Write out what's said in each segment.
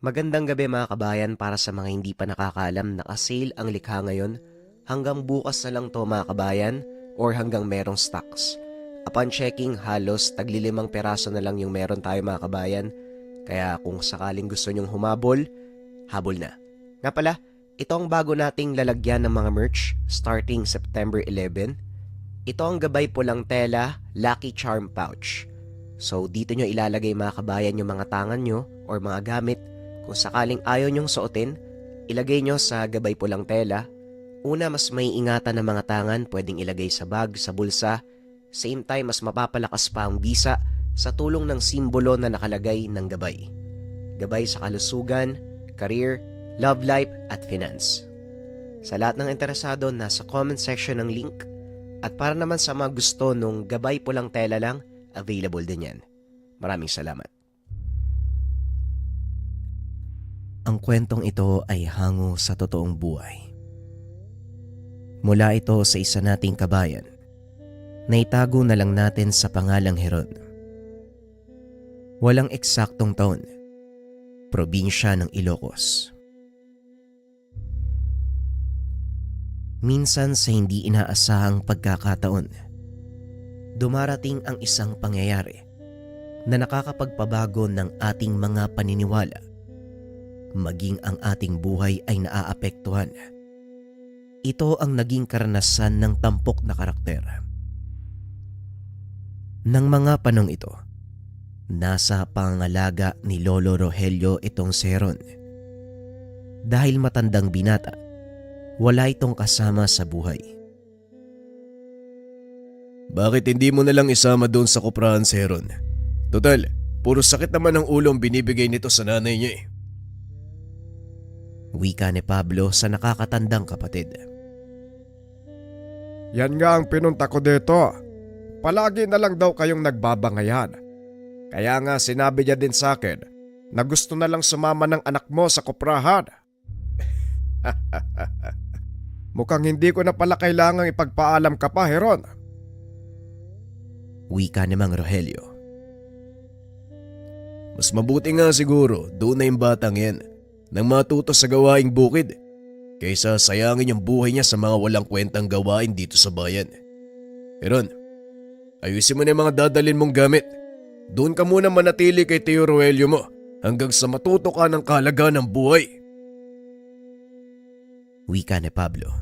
Magandang gabi mga kabayan. Para sa mga hindi pa nakakaalam, naka-sale ang likha ngayon. Hanggang bukas na lang to mga kabayan, or hanggang merong stocks. Upon checking, halos tagli-5 peraso na lang yung meron tayo mga kabayan. Kaya kung sakaling gusto nyong humabol, habol na. Nga pala, ito ang bago nating lalagyan ng mga merch starting September 11. Ito ang gabay pulang tela Lucky Charm Pouch. So dito nyo ilalagay mga kabayan yung mga tangan nyo or mga gamit. Kung sakaling ayaw nyong suotin, ilagay nyo sa gabay pulang tela. Una, mas may ingatan ng mga tangan, pwedeng ilagay sa bag, sa bulsa. Same time, mas mapapalakas pa ang bisa sa tulong ng simbolo na nakalagay ng gabay. Gabay sa kalusugan, career, love life at finance. Sa lahat ng interesado, nasa comment section ng link. At para naman sa mga gusto nung gabay pulang tela lang, available din yan. Maraming salamat. Ang kwentong ito ay hango sa totoong buhay. Mula ito sa isa nating kabayan na itago na lang natin sa pangalang Heron. Walang eksaktong taon, probinsya ng Ilocos. Minsan sa hindi inaasahang pagkakataon, dumarating ang isang pangyayari na nakakapagpabago ng ating mga paniniwala. Maging ang ating buhay ay naaapektuhan. Ito ang naging karanasan ng tampok na karakter. Nang mga panong ito, nasa pangangalaga ni Lolo Rogelio itong si Heron. Dahil matandang binata, wala itong kasama sa buhay. Bakit hindi mo nalang isama doon sa koprahan si Heron? Total, puro sakit naman ang ulo ang binibigay nito sa nanay niya eh. Wika ni Pablo sa nakakatandang kapatid. Yan nga ang pinunta ko dito. Palagi na lang daw kayong nagbabangayan. Kaya nga sinabi niya din sa akin na gusto na lang sumama ng anak mo sa koprahan. Mukhang hindi ko na pala kailangang ipagpaalam ka pa, Heron. Wika ni Mang Rogelio. Mas mabuti nga siguro doon na yung batang yan nang matuto sa gawaing bukid kaysa sayangin yung buhay niya sa mga walang kwentang gawain dito sa bayan. Heron, ayusin mo na yung mga dadalin mong gamit. Doon ka muna manatili kay Tio Rogelio mo hanggang sa matuto ka ng kahalagaan ng buhay. Wika ni Pablo.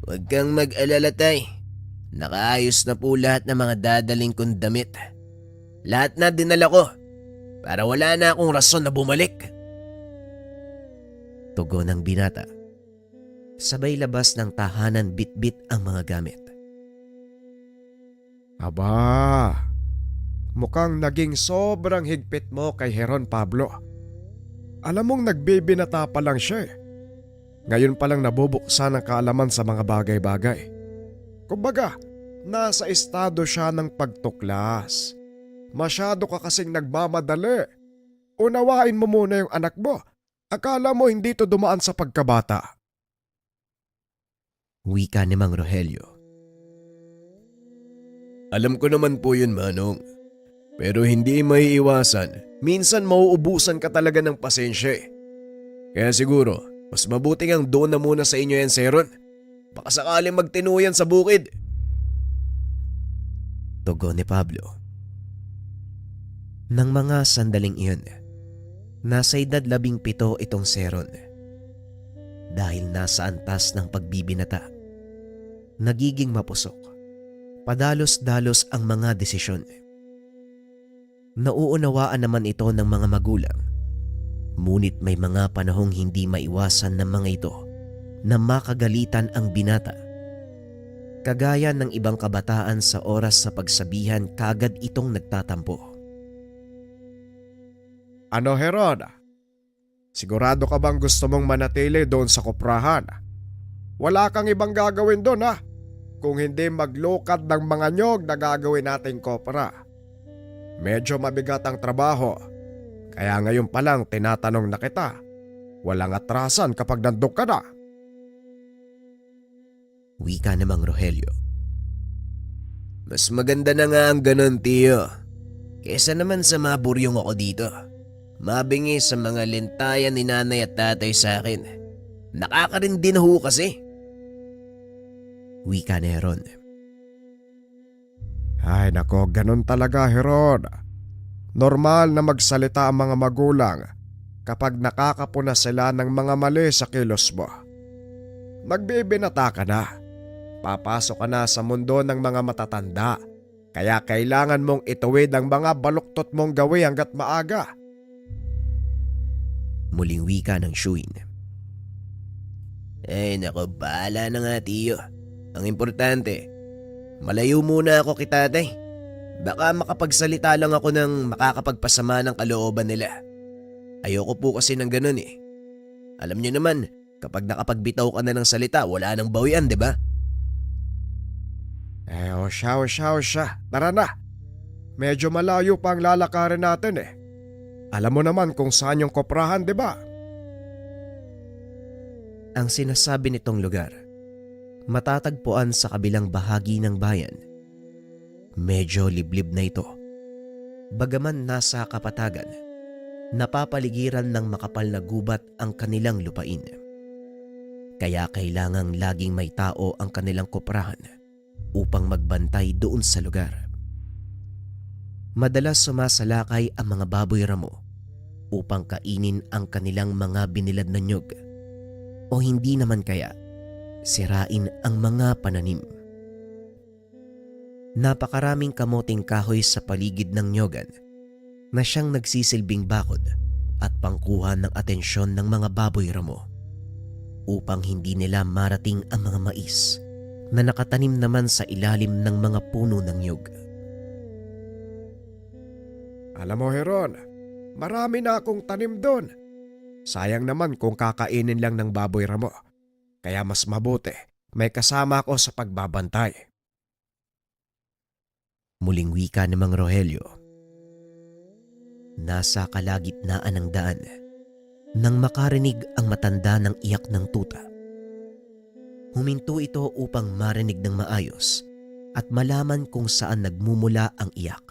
Huwag kang mag-alala tay. Nakaayos na po lahat ng mga dadaling kong damit. Lahat na dinala ko para wala na akong rason na bumalik. Tugon ng binata. Sabay labas ng tahanan bit-bit ang mga gamit. Aba, mukhang naging sobrang higpit mo kay Heron, Pablo. Alam mong nagbibinata pa lang siya eh. Ngayon pa lang nabubuksan ang kaalaman sa mga bagay-bagay. Kumbaga, nasa estado siya ng pagtuklas. Masyado ka kasing nagmamadali. Unawain mo muna yung anak mo. Akala mo hindi to dumaan sa pagkabata. Wika ni Mang Rogelio. Alam ko naman po yun, Manong. Pero hindi maiiwasan. Minsan mauubusan ka talaga ng pasensya eh. Kaya siguro, mas mabuti ang doon na muna sa inyo yan, Heron. Baka sakaling magtinuyan sa bukid. Tugon ni Pablo. Nang mga sandaling iyon, nasa edad 17 itong si Heron. Dahil nasa antas ng pagbibinata, nagiging mapusok. Padalos-dalos ang mga desisyon. Nauunawaan naman ito ng mga magulang. Ngunit may mga panahong hindi maiwasan ng mga ito na makagalitan ang binata. Kagaya ng ibang kabataan sa oras sa pagsabihan, kagad itong nagtatampo. Ano, Heron? Sigurado ka bang gusto mong manatili doon sa koprahan? Wala kang ibang gagawin doon ha? Kung hindi maglukad ng mga nyog na gagawin nating kopra. Medyo mabigat ang trabaho. Kaya ngayon pa lang tinatanong na kita. Walang atrasan kapag nandun ka na. Wika ni Mang Rogelio. Mas maganda na nga ang ganun, Tio. Kesa naman sa maburyong ako dito. Mabingi sa mga lentayan ni nanay at tatay sa akin. Nakakarindi na ho kasi. Wika ni Heron. Ay nako, ganun talaga Heron. Normal na magsalita ang mga magulang kapag nakakapuna sila ng mga mali sa kilos mo. Magbibinata ka na. Papasok ka na sa mundo ng mga matatanda. Kaya kailangan mong ituwid ang mga baluktot mong gawi hanggat maaga. Muling wika ng Shuin. Ay nako, bahala na nga tiyo. Ang importante, malayo muna ako kay tatay. Baka makapagsalita lang ako ng makakapagpasama ng kalooban nila. Ayoko po kasi ng ganun eh. Alam niyo naman, kapag nakapagbitaw ka na ng salita, wala nang bawian, di ba? O siya. Tara na. Medyo malayo pa ang lalakarin natin eh. Alam mo naman kung saan yung koprahan, di ba? Ang sinasabi nitong lugar, matatagpuan sa kabilang bahagi ng bayan. Medyo liblib na ito. Bagaman nasa kapatagan, napapaligiran ng makapal na gubat ang kanilang lupain. Kaya kailangang laging may tao ang kanilang koprahan upang magbantay doon sa lugar. Madalas sumasalakay ang mga baboy ramo upang kainin ang kanilang mga binilad na nyug o hindi naman kaya sirain ang mga pananim. Napakaraming kamoting kahoy sa paligid ng nyogan na siyang nagsisilbing bakod at pangkuha ng atensyon ng mga baboy ramo upang hindi nila marating ang mga mais na nakatanim naman sa ilalim ng mga puno ng nyug. Alam mo Heron, marami na akong tanim doon. Sayang naman kung kakainin lang ng baboy ramo. Kaya mas mabuti, may kasama ako sa pagbabantay. Muling wika ni Mang Rogelio. Nasa kalagitnaan ng daan nang makarinig ang matanda ng iyak ng tuta. Huminto ito upang marinig ng maayos at malaman kung saan nagmumula ang iyak.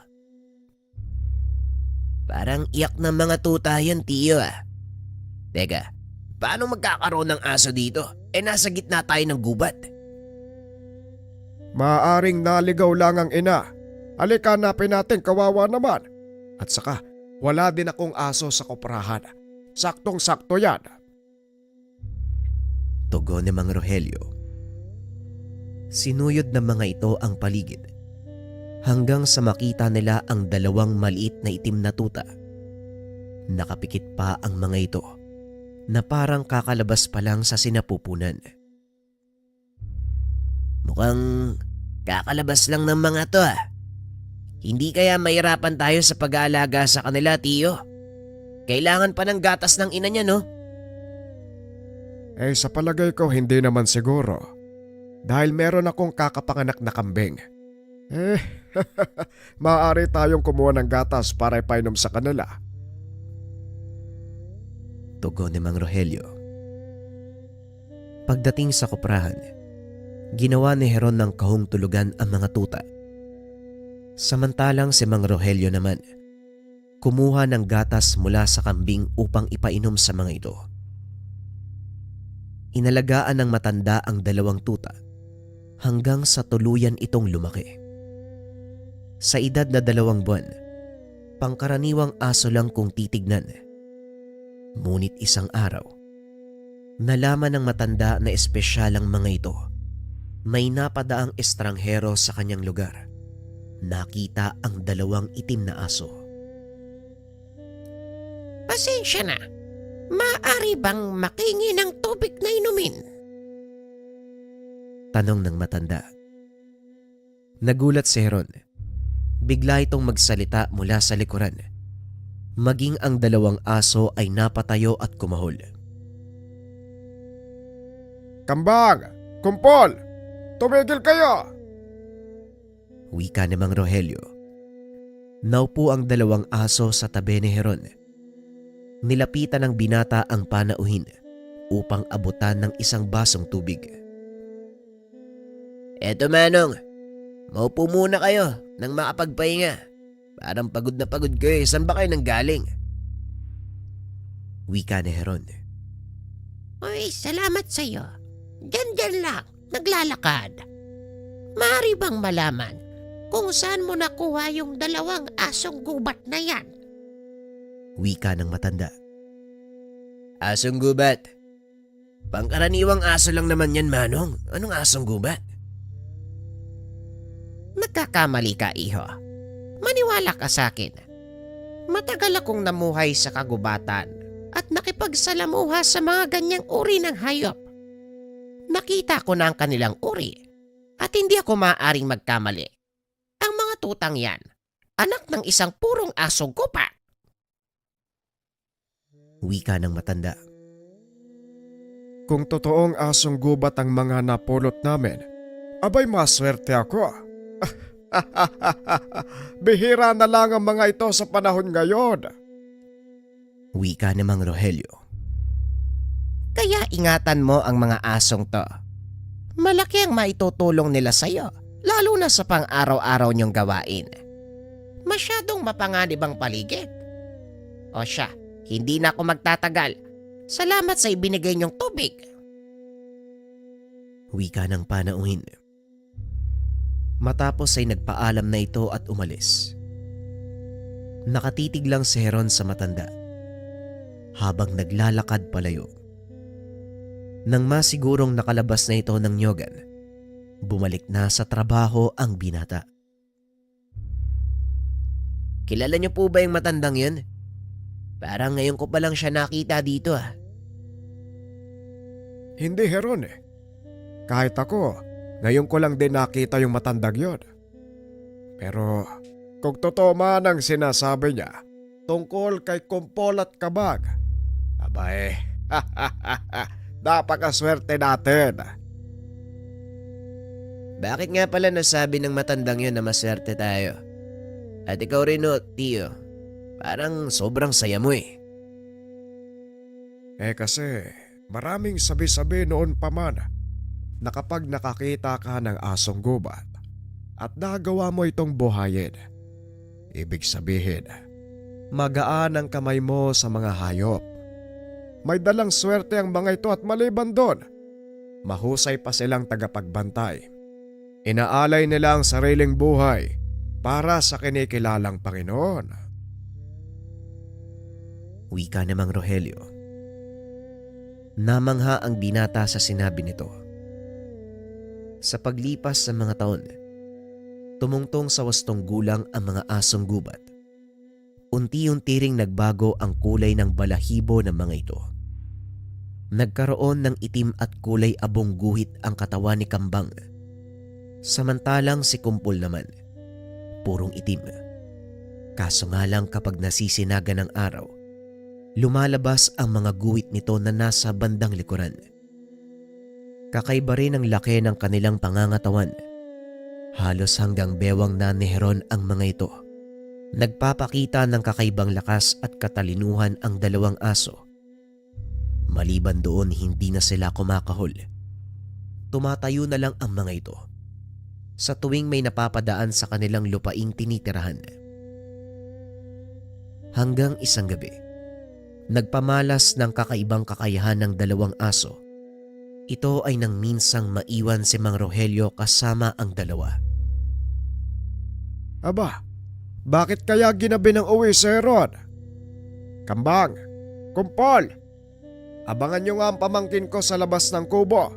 Parang iyak ng mga tuta yan, tiyo ah. Teka, paano magkakaroon ng aso dito? Nasa gitna tayo ng gubat. Maaring naligaw lang ang ina. Halika, hanapin natin, kawawa naman. At saka, wala din akong aso sa koprahan. Saktong-sakto yan. Tugon ni Mang Rogelio. Sinuyod ng mga ito ang paligid hanggang sa makita nila ang dalawang maliit na itim na tuta. Nakapikit pa ang mga ito na parang kakalabas pa lang sa sinapupunan. Mukhang kakalabas lang ng mga to ah. Hindi kaya mahirapan tayo sa pag-aalaga sa kanila, tiyo? Kailangan pa ng gatas ng ina niya, no? Sa palagay ko hindi naman siguro. Dahil meron akong kakapanganak na kambing. Maaari tayong kumuha ng gatas para ipainom sa kanila. Tugon ni Mang Rogelio. Pagdating sa koprahan, ginawa ni Heron ng kahong tulugan ang mga tuta. Samantalang si Mang Rogelio naman, kumuha ng gatas mula sa kambing upang ipainom sa mga ito. Inalagaan ng matanda ang dalawang tuta hanggang sa tuluyan itong lumaki. Sa edad na 2 buwan, pangkaraniwang aso lang kung titignan. Ngunit isang araw, nalaman ng matanda na espesyal ang mga ito. May napadaang estranghero sa kanyang lugar. Nakita ang 2 itim na aso. Pasensya na. Maaari bang makingi ng tubig na inumin? Tanong ng matanda. Nagulat si Heron. Bigla itong magsalita mula sa likuran. Maging ang 2 aso ay napatayo at kumahol. Kambang! Kumpol! Tumigil kayo! Wika ni Mang Rogelio. Naupo ang 2 aso sa tabi ni Heron. Nilapitan ng binata ang panauhin upang abutan ng isang basong tubig. Eto manong, maupo muna kayo nang makapagpahinga. Parang pagod na pagod kayo. Saan ba kayo nanggaling? Wika ni Heron. Uy, salamat sa'yo. Diyan lang, naglalakad. Maaari bang malaman kung saan mo nakuha yung 2 asong gubat na yan? Wika ng matanda. Asong gubat? Pangkaraniwang aso lang naman yan, Manong. Anong asong gubat? Nagkakamali ka, iho. Maniwala ka sa akin. Matagal akong namuhay sa kagubatan at nakipagsalamuha sa mga ganyang uri ng hayop. Nakita ko na ang kanilang uri at hindi ako maaaring magkamali. Ang mga tutang yan, anak ng isang purong asong gubat. Wika ng matanda. Kung totoong asong gubat ang mga napulot namin, abay maswerte ako. Bihira na lang ang mga ito sa panahon ngayon. Wika ni Mang Rogelio. Kaya ingatan mo ang mga asong to. Malaki ang maitutulong nila sa'yo, lalo na sa pang-araw-araw niyong gawain. Masyadong mapanganib ang paligid. O siya, hindi na ako magtatagal. Salamat sa ibinigay niyong tubig. Wika ng panauhin. Matapos ay nagpaalam na ito at umalis. Nakatitig lang si Heron sa matanda habang naglalakad palayo. Nang masigurong nakalabas na ito ng nyogan, bumalik na sa trabaho ang binata. Kilala niyo po ba yung matandang yun? Parang ngayon ko pa lang siya nakita dito ah. Hindi, Heron eh. Kahit ako, ngayon ko lang din nakita yung matandang yon. Pero kung totoo man ang sinasabi niya tungkol kay Kumpol at Kabag, abay, napakaswerte natin. Bakit nga pala nasabi ng matandang yun na maswerte tayo? At ikaw rin o, Tio, parang sobrang saya mo eh. Kasi maraming sabi-sabi noon pa man na kapag nakakita ka ng asong gubat at nagawa mo itong buhayin, ibig sabihin, magaan ang kamay mo sa mga hayop. May dalang swerte ang mga ito at maliban doon, mahusay pa silang tagapagbantay. Inaalay nila ang sariling buhay para sa kinikilalang Panginoon. Wika ni Mang Rogelio. Namangha ang binata sa sinabi nito. Sa paglipas sa mga taon, tumungtong sa 8 gulang ang mga asong gubat. Unti-unti ring nagbago ang kulay ng balahibo ng mga ito. Nagkaroon ng itim at kulay abong guhit ang katawan ni Kambang. Samantalang si Kumpol naman, purong itim. Kaso nga lang kapag nasisinaga ng araw, lumalabas ang mga guhit nito na nasa bandang likuran. Kakaiba rin ang laki ng kanilang pangangatawan. Halos hanggang bewang na ni Heron ang mga ito. Nagpapakita ng kakaibang lakas at katalinuhan ang 2 aso. Maliban doon, hindi na sila kumakahol. Tumatayo na lang ang mga ito sa tuwing may napapadaan sa kanilang lupaing tinitirahan. Hanggang isang gabi, nagpamalas ng kakaibang kakayahan ng 2 aso. Ito ay nang minsang maiwan si Mang Rogelio kasama ang 2. Aba, bakit kaya ginabi ng uwi si Heron? Kambang, Kumpol, abangan nyo nga ang pamangkin ko sa labas ng kubo.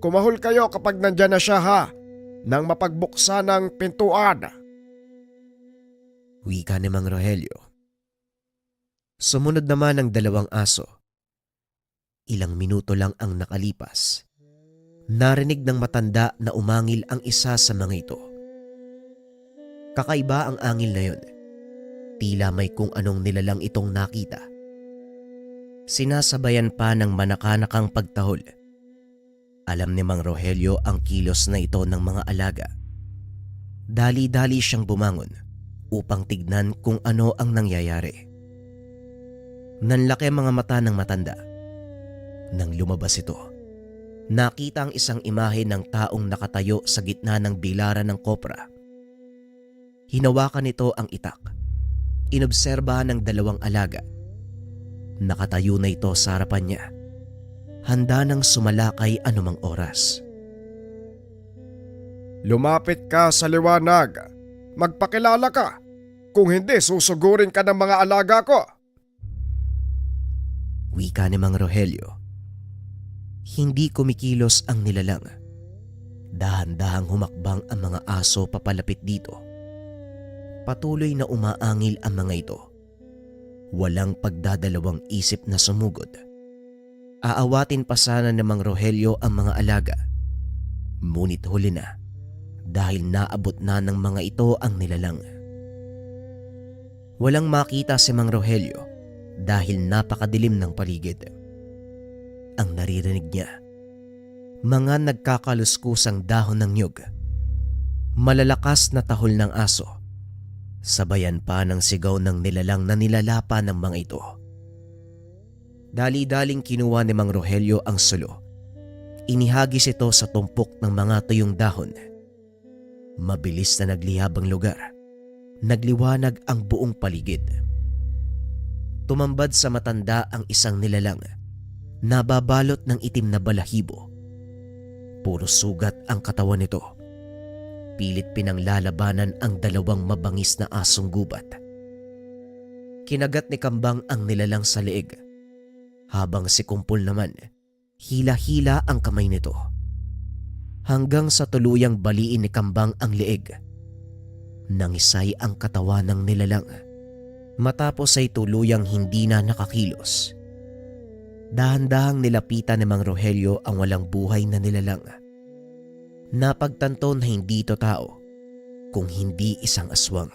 Kumahol kayo kapag nandyan na siya ha, nang mapagbuksan ng pintuan. Wika ni Mang Rogelio. Sumunod naman ang 2 aso. Ilang minuto lang ang nakalipas. Narinig ng matanda na umangil ang isa sa mga ito. Kakaiba ang angil na yun. Tila may kung anong nilalang itong nakita. Sinasabayan pa ng manakanakang pagtahol. Alam ni Mang Rogelio ang kilos na ito ng mga alaga. Dali-dali siyang bumangon upang tignan kung ano ang nangyayari. Nanlaki ang mga mata ng matanda. Nang lumabas ito, nakita ang isang imahe ng taong nakatayo sa gitna ng bilaran ng kopra. Hinawakan nito ang itak. Inobserbahan ng 2 alaga. Nakatayo na ito sa harapan niya, handa nang sumalakay anumang oras. Lumapit ka sa liwanag. Magpakilala ka. Kung hindi, susugurin ka ng mga alaga ko. Wika ni Mang Rogelio. Hindi kumikilos ang nilalang. Dahan-dahang humakbang ang mga aso papalapit dito. Patuloy na umaangil ang mga ito. Walang pagdadalawang isip na sumugod. Aawatin pa sana ni Mang Rogelio ang mga alaga. Ngunit huli na dahil naabot na ng mga ito ang nilalang. Walang makita si Mang Rogelio dahil napakadilim ng paligid. Ang naririnig niya, mga nagkakaluskusang dahon ng nyug, malalakas na tahol ng aso, sabayan pa ng sigaw ng nilalang na nilalapa ng mga ito. Dali-daling kinuha ni Mang Rogelio ang sulo. Inihagis ito sa tumpok ng mga tuyong dahon. Mabilis na nagliyab ang lugar. Nagliwanag ang buong paligid. Tumambad sa matanda ang isang nilalang, nababalot ng itim na balahibo. Puro sugat ang katawan nito. Pilit pinanglalabanan ang dalawang mabangis na asong gubat. Kinagat ni Kambang ang nilalang sa leeg, habang si Kumpol naman, hila-hila ang kamay nito. Hanggang sa tuluyang baliin ni Kambang ang leeg. Nangisay ang katawan ng nilalang. Matapos ay tuluyang hindi na nakakilos. Dahan-dahang nilapitan ni Mang Rogelio ang walang buhay na nilalang. Napagtanto na hindi ito tao, kung hindi isang aswang.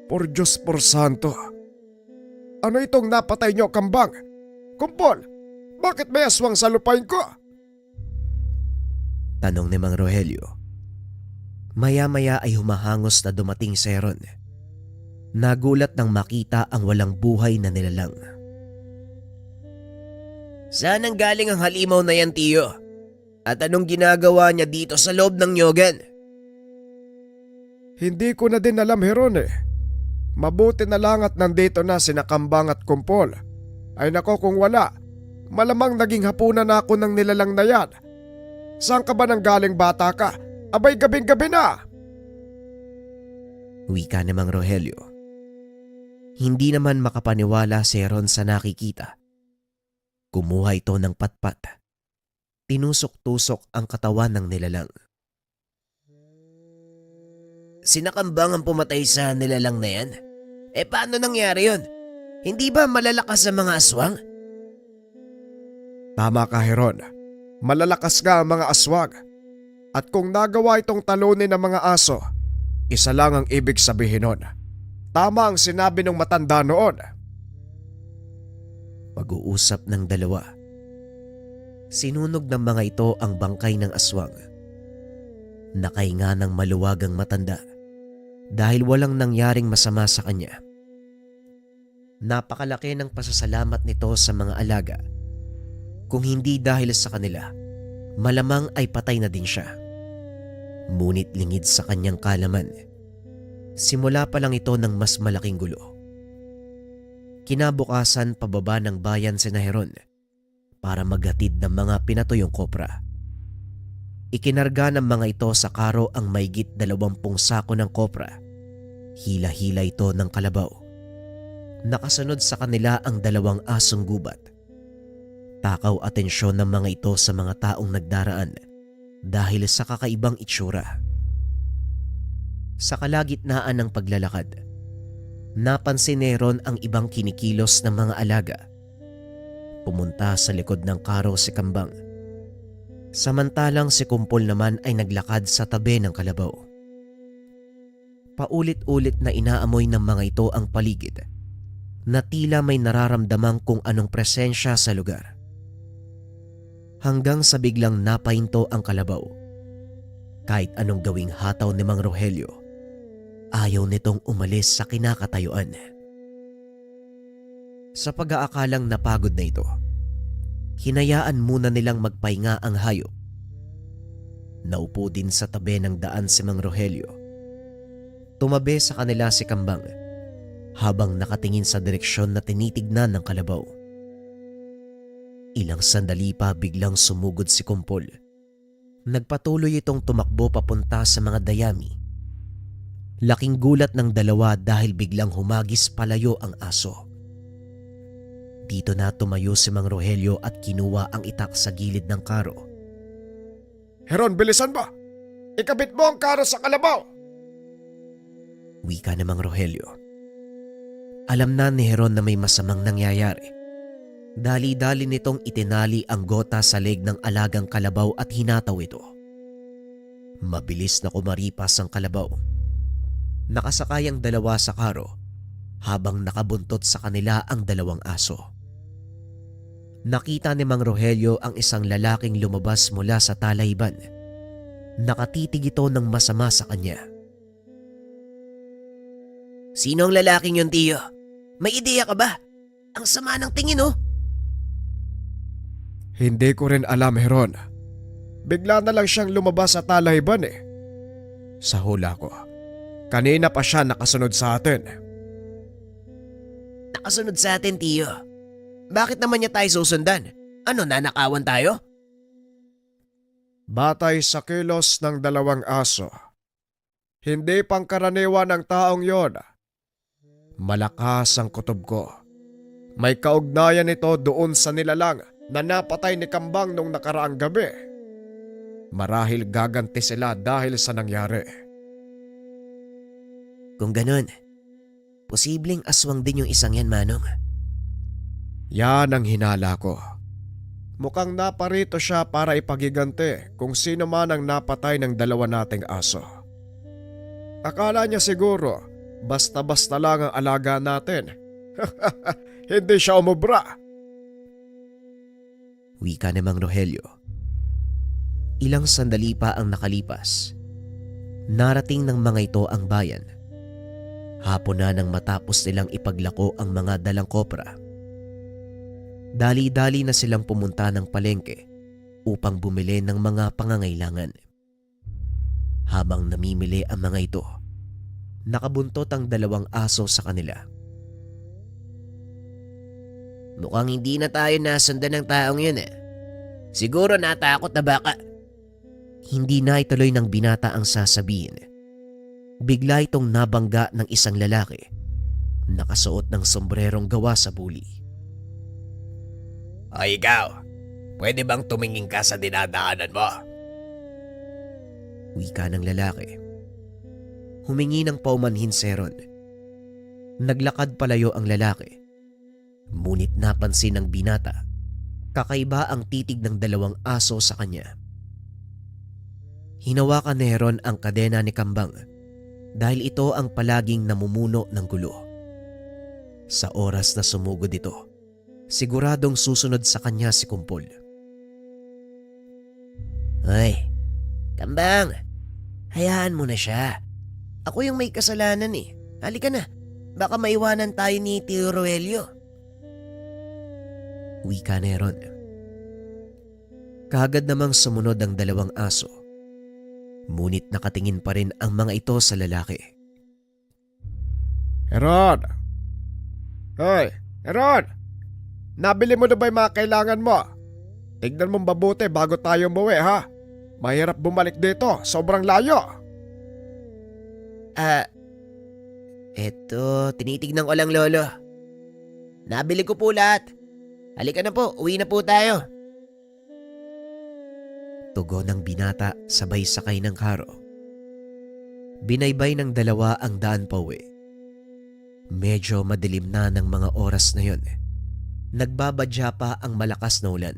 Por Diyos por Santo. Ano itong napatay niyo, Kambang? Kumpol, bakit may aswang sa lupain ko? Tanong ni Mang Rogelio. Maya-maya ay humahangos na dumating si Heron. Nagulat nang makita ang walang buhay na nilalang. Saan ang galing ang halimaw na yan, Tiyo? At anong ginagawa niya dito sa loob ng nyogan? Hindi ko na din alam, Heron eh. Mabuti na lang at nandito na sina Kambang at Kumpol. Ay nako, kung wala, malamang naging hapunan na ako ng nilalang na yan. Saan ka ba nang galing, bata ka? Abay, gabing-gabi na! Wika ni Mang Rogelio. Hindi naman makapaniwala si Heron sa nakikita. Kumuha ito ng patpat. Tinusok-tusok ang katawan ng nilalang. Sinakambang ang pumatay sa nilalang na yan? Paano nangyari yun? Hindi ba malalakas sa mga aswang? Tama ka, Heron. Malalakas nga ang mga aswang. At kung nagawa itong talunin ng mga aso, isa lang ang ibig sabihin nun. Tama ang sinabi ng matanda noon. Pag-uusap ng dalawa. Sinunog ng mga ito ang bangkay ng aswang. Nakahinga ng maluwagang matanda dahil walang nangyaring masama sa kanya. Napakalaki ng pasasalamat nito sa mga alaga. Kung hindi dahil sa kanila, malamang ay patay na din siya. Ngunit lingid sa kanyang kalaman, simula pa lang ito ng mas malaking gulo. Kinabukasan, pababa ng bayan si Heron para maghatid ng mga pinatuyong kopra. Ikinarga ng mga ito sa karo ang maigit 20 sako ng kopra. Hila-hila ito ng kalabaw. Nakasunod sa kanila ang 2 asong gubat. Takaw atensyon ng mga ito sa mga taong nagdaraan dahil sa kakaibang itsura. Sa kalagitnaan ng paglalakad, napansin ni Heron ang ibang kinikilos ng mga alaga. Pumunta sa likod ng karo si Kambang. Samantalang si Kumpol naman ay naglakad sa tabi ng kalabaw. Paulit-ulit na inaamoy ng mga ito ang paligid na tila may nararamdamang kung anong presensya sa lugar. Hanggang sa biglang napahinto ang kalabaw. Kahit anong gawing hataw ni Mang Rogelio, ayaw nitong umalis sa kinakatayuan. Sa pag-aakalang napagod na ito, hinayaan muna nilang magpahinga ang hayop. Naupo din sa tabi ng daan si Mang Rogelio. Tumabi sa kanila si Kambang habang nakatingin sa direksyon na tinitignan ng kalabaw. Ilang sandali pa biglang sumugod si Kumpol. Nagpatuloy itong tumakbo papunta sa mga dayami. Laking gulat ng dalawa dahil biglang humagis palayo ang aso. Dito na tumayo si Mang Rogelio at kinuha ang itak sa gilid ng karo. Heron, bilisan mo! Ikabit mo ang karo sa kalabaw! Wika ni Mang Rogelio. Alam na ni Heron na may masamang nangyayari. Dali-dali nitong itinali ang gota sa leg ng alagang kalabaw at hinataw ito. Mabilis na kumaripas ang kalabaw. Nakasakay ang dalawa sa karo habang nakabuntot sa kanila ang dalawang aso. Nakita ni Mang Rogelio ang isang lalaking lumabas mula sa talayban. Nakatitig ito ng masama sa kanya. Sino ang lalaking yun, tiyo? May ideya ka ba? Ang sama ng tingin, oh. Hindi ko rin alam, Heron. Bigla na lang siyang lumabas sa talayban eh. Sa hula ko, kanina pa siya nakasunod sa atin. Nakasunod sa atin, tiyo. Bakit naman niya tayo susundan? Ano, nanakawan tayo? Batay sa kilos ng dalawang aso, hindi pangkaraniwan ng taong yon. Malakas ang kutob ko. May kaugnayan ito doon sa nilalang na napatay ni Kambang nung nakaraang gabi. Marahil gaganti sila dahil sa nangyari. Kung ganun, posibleng aswang din yung isang yan, Manong. Yan ang hinala ko. Mukhang naparito siya para ipagigante kung sino man ang napatay ng dalawa nating aso. Akala niya siguro basta-basta lang ang alaga natin. Hindi siya umubra. Wika ni Mang Rogelio. Ilang sandali pa ang nakalipas. Narating ng mga ito ang bayan. Hapon na nang matapos nilang ipaglako ang mga dalang kopra. Dali-dali na silang pumunta ng palengke upang bumili ng mga pangangailangan. Habang namimili ang mga ito, nakabuntot ang dalawang aso sa kanila. Mukhang hindi na tayo nasundan ng taong yun, eh. Siguro natakot na baka. Hindi na ituloy ng binata ang sasabihin. Bigla itong nabangga ng isang lalaki, nakasuot ng sombrerong gawa sa buli. Ay ikaw, pwede bang tumingin ka sa dinadaanan mo? Wika ng lalaki. Humingi ng paumanhin si Heron. Naglakad palayo ang lalaki. Ngunit napansin ng binata, kakaiba ang titig ng dalawang aso sa kanya. Hinawakan ni Heron ang kadena ni Kambang dahil ito ang palaging namumuno ng gulo. Sa oras na sumugod ito, siguradong susunod sa kanya si Kumpol. Hoy, Kambang, hayaan mo na siya. Ako yung may kasalanan eh. Halika na, baka maiwanan tayo ni Tio Rogelio. Wika ni Heron. Kaagad namang sumunod ang dalawang aso. Ngunit nakatingin pa rin ang mga ito sa lalaki. Heron! Hoy, Heron! Nabili mo na ba yung mga kailangan mo? Tignan mong mabuti bago tayo umuwi, ha? Mahirap bumalik dito, sobrang layo. Eto, tinitignan ko lang, Lolo. Nabili ko po lahat. Halika na po, uwi na po tayo. Tugon ng binata sabay sakay ng karo. Binaybay ng dalawa ang daan pauwi. Medyo madilim na ng mga oras na yon. Nagbabadya pa ang malakas na ulan.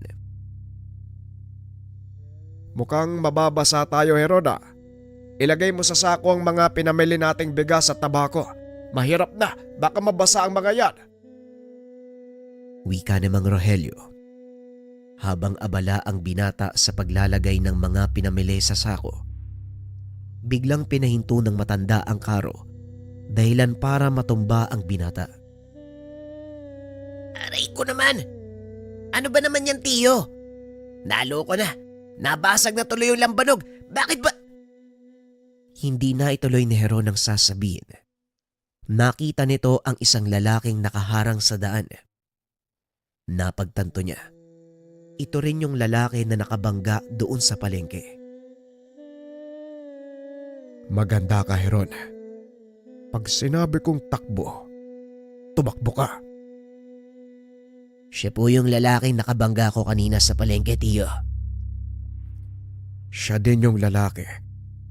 Mukhang mababasa tayo, Heron. Ilagay mo sa sako ang mga pinamili nating bigas at tabako. Mahirap na, baka mabasa ang mga yan. Wika ni Mang Rogelio. Habang abala ang binata sa paglalagay ng mga pinamili sa sako, biglang pinahinto ng matanda ang karo dahilan para matumba ang binata. Aray ko naman! Ano ba naman yan, Tiyo? Naloko na. Nabasag na tuloy yung lambanog. Bakit ba? Hindi na ituloy ni Heron ang sasabihin. Nakita nito ang isang lalaking nakaharang sa daan. Napagtanto niya, ito rin yung lalaki na nakabangga doon sa palengke. Maganda ka, Heron. Pag sinabi kong takbo, tumakbo ka. Siya po yung lalaking nakabangga ko kanina sa palengke, tiyo. Siya din yung lalaki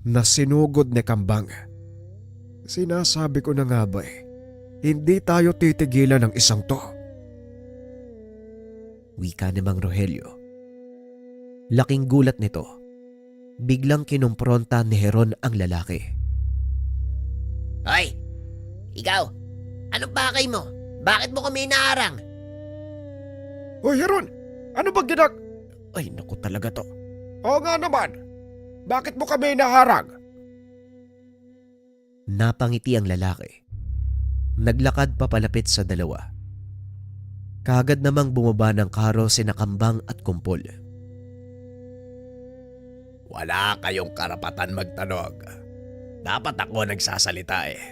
na sinugod ni Kambang. Sinasabi ko na nga ba hindi tayo titigilan ng isang to. Wika ni Mang Rogelio. Laking gulat nito. Biglang kinumpronta ni Heron ang lalaki. Hoy! Ikaw! Anong pakay mo? Bakit mo kami inaarang? Hoy, Heron! Ano ba Ay, naku talaga to. Oo nga naman. Bakit mo kami naharang? Napangiti ang lalaki. Naglakad papalapit sa dalawa. Kaagad namang bumaba ng karo sina Kambang at Kumpol. Wala kayong karapatan magtanong. Dapat ako nagsasalita eh.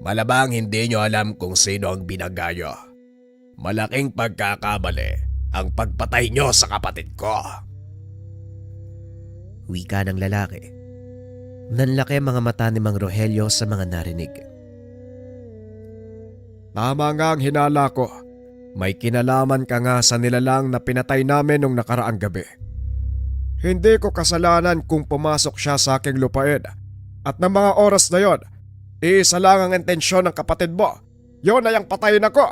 Malabang hindi nyo alam kung sino ang binanggayo. Malaking pagkakamali ang pagpatay nyo sa kapatid ko. Wika ng lalaki. Nanlaki ang mga mata ni Mang Rogelio sa mga narinig. Tama nga ang hinala ko. May kinalaman ka nga sa nilalang na pinatay namin nung nakaraang gabi. Hindi ko kasalanan kung pumasok siya sa aking lupain. At ng mga oras na yon, iisa lang ang intensyon ng kapatid mo. Yon ay ang patayin ako.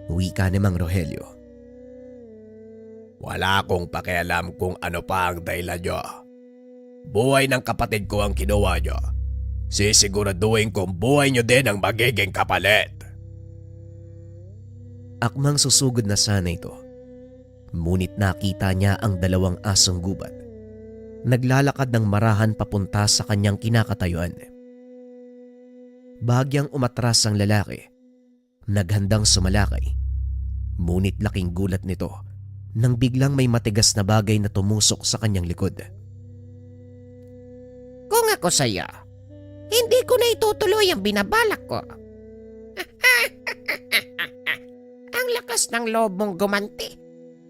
Wika ni Mang Rogelio. Wala akong pakialam kung ano pa ang dahilan nyo. Buhay ng kapatid ko ang kinuha nyo. Sisiguraduhin kong buhay nyo din ang magiging kapalit. Akmang susugod na sana ito. Ngunit nakita niya ang dalawang asong gubat. Naglalakad ng marahan papunta sa kanyang kinakatayuan. Bahagyang umatras ang lalaki. Naghandang sumalakay. Ngunit laking gulat nito nang biglang may matigas na bagay na tumusok sa kanyang likod. Kung ako sa'yo, hindi ko na itutuloy ang binabalak ko. Ang lakas ng loob mong gumanti.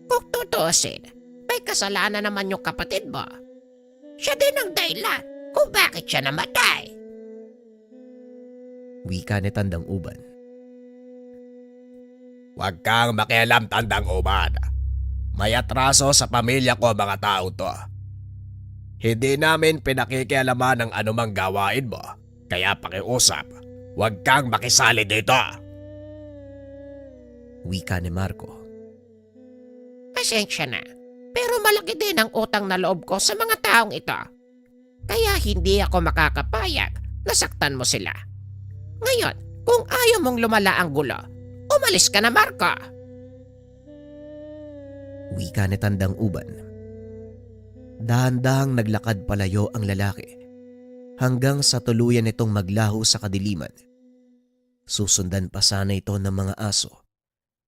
Kung tutusin, may kasalanan naman yung kapatid mo. Siya din ang dahilan kung bakit siya namatay. Wika ni Tandang Uban. Huwag kang makialam, Tandang Uban. May atraso sa pamilya ko mga tao to. Hindi namin pinakikialaman ang anumang gawain mo. Kaya pakiusap, huwag kang makisali dito. Wika ni Marco. Pasensya na, pero malaki din ang utang na loob ko sa mga taong ito. Kaya hindi ako makakapayag na saktan mo sila. Ngayon, kung ayaw mong lumala ang gulo, umalis ka na, Marco. Wika ni Tandang Uban. Dahan-dahang naglakad palayo ang lalaki hanggang sa tuluyan itong maglaho sa kadiliman. Susundan pa sana ito ng mga aso,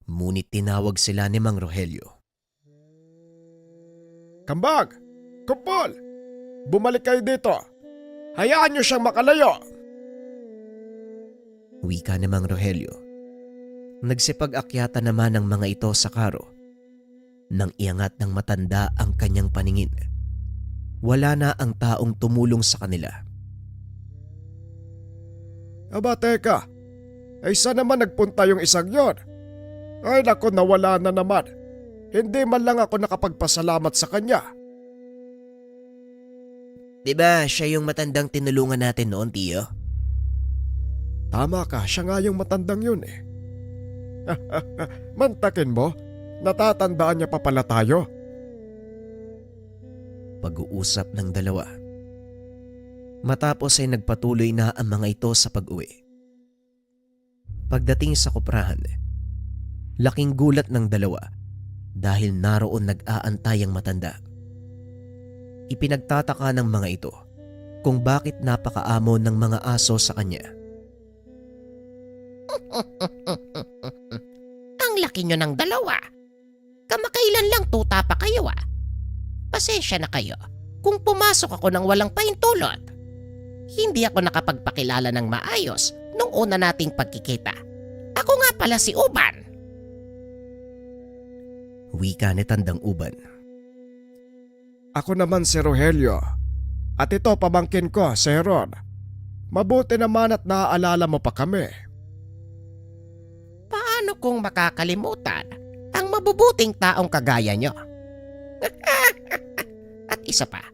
ngunit tinawag sila ni Mang Rogelio. Kambag! Kumpol! Bumalik kayo dito! Hayaan niyo siyang makalayo! Wika ni Mang Rogelio. Nagsipag-akyata naman ang mga ito sa karo. Nang iangat ng matanda ang kanyang paningin, wala na ang taong tumulong sa kanila. Aba teka, ay saan naman nagpunta yung isang yon? Ay naku, nawala na naman. Hindi man lang ako nakapagpasalamat sa kanya. Diba siya yung matandang tinulungan natin noon, tiyo? Tama ka, siya nga yung matandang yun eh. Mantakin mo, natatandaan niya pa pala tayo. Pag-uusap ng dalawa. Matapos ay nagpatuloy na ang mga ito sa pag-uwi. Pagdating sa kuprahan, laking gulat ng dalawa dahil naroon nag-aantay ang matanda. Ipinagtataka ng mga ito kung bakit napakaamo ng mga aso sa kanya. Ang laki nyo ng dalawa. Kamakailan lang tuta pa kayo ah. Pasensya na kayo kung pumasok ako ng walang pahintulot. Hindi ako nakapagpakilala ng maayos nung una nating pagkikita. Ako nga pala si Uban. Wika ni Tandang Uban. Ako naman si Rogelio. At ito pamangkin ko, si Heron. Mabuti naman at naaalala mo pa kami. Paano kung makakalimutan ang mabubuting taong kagaya nyo? At isa pa,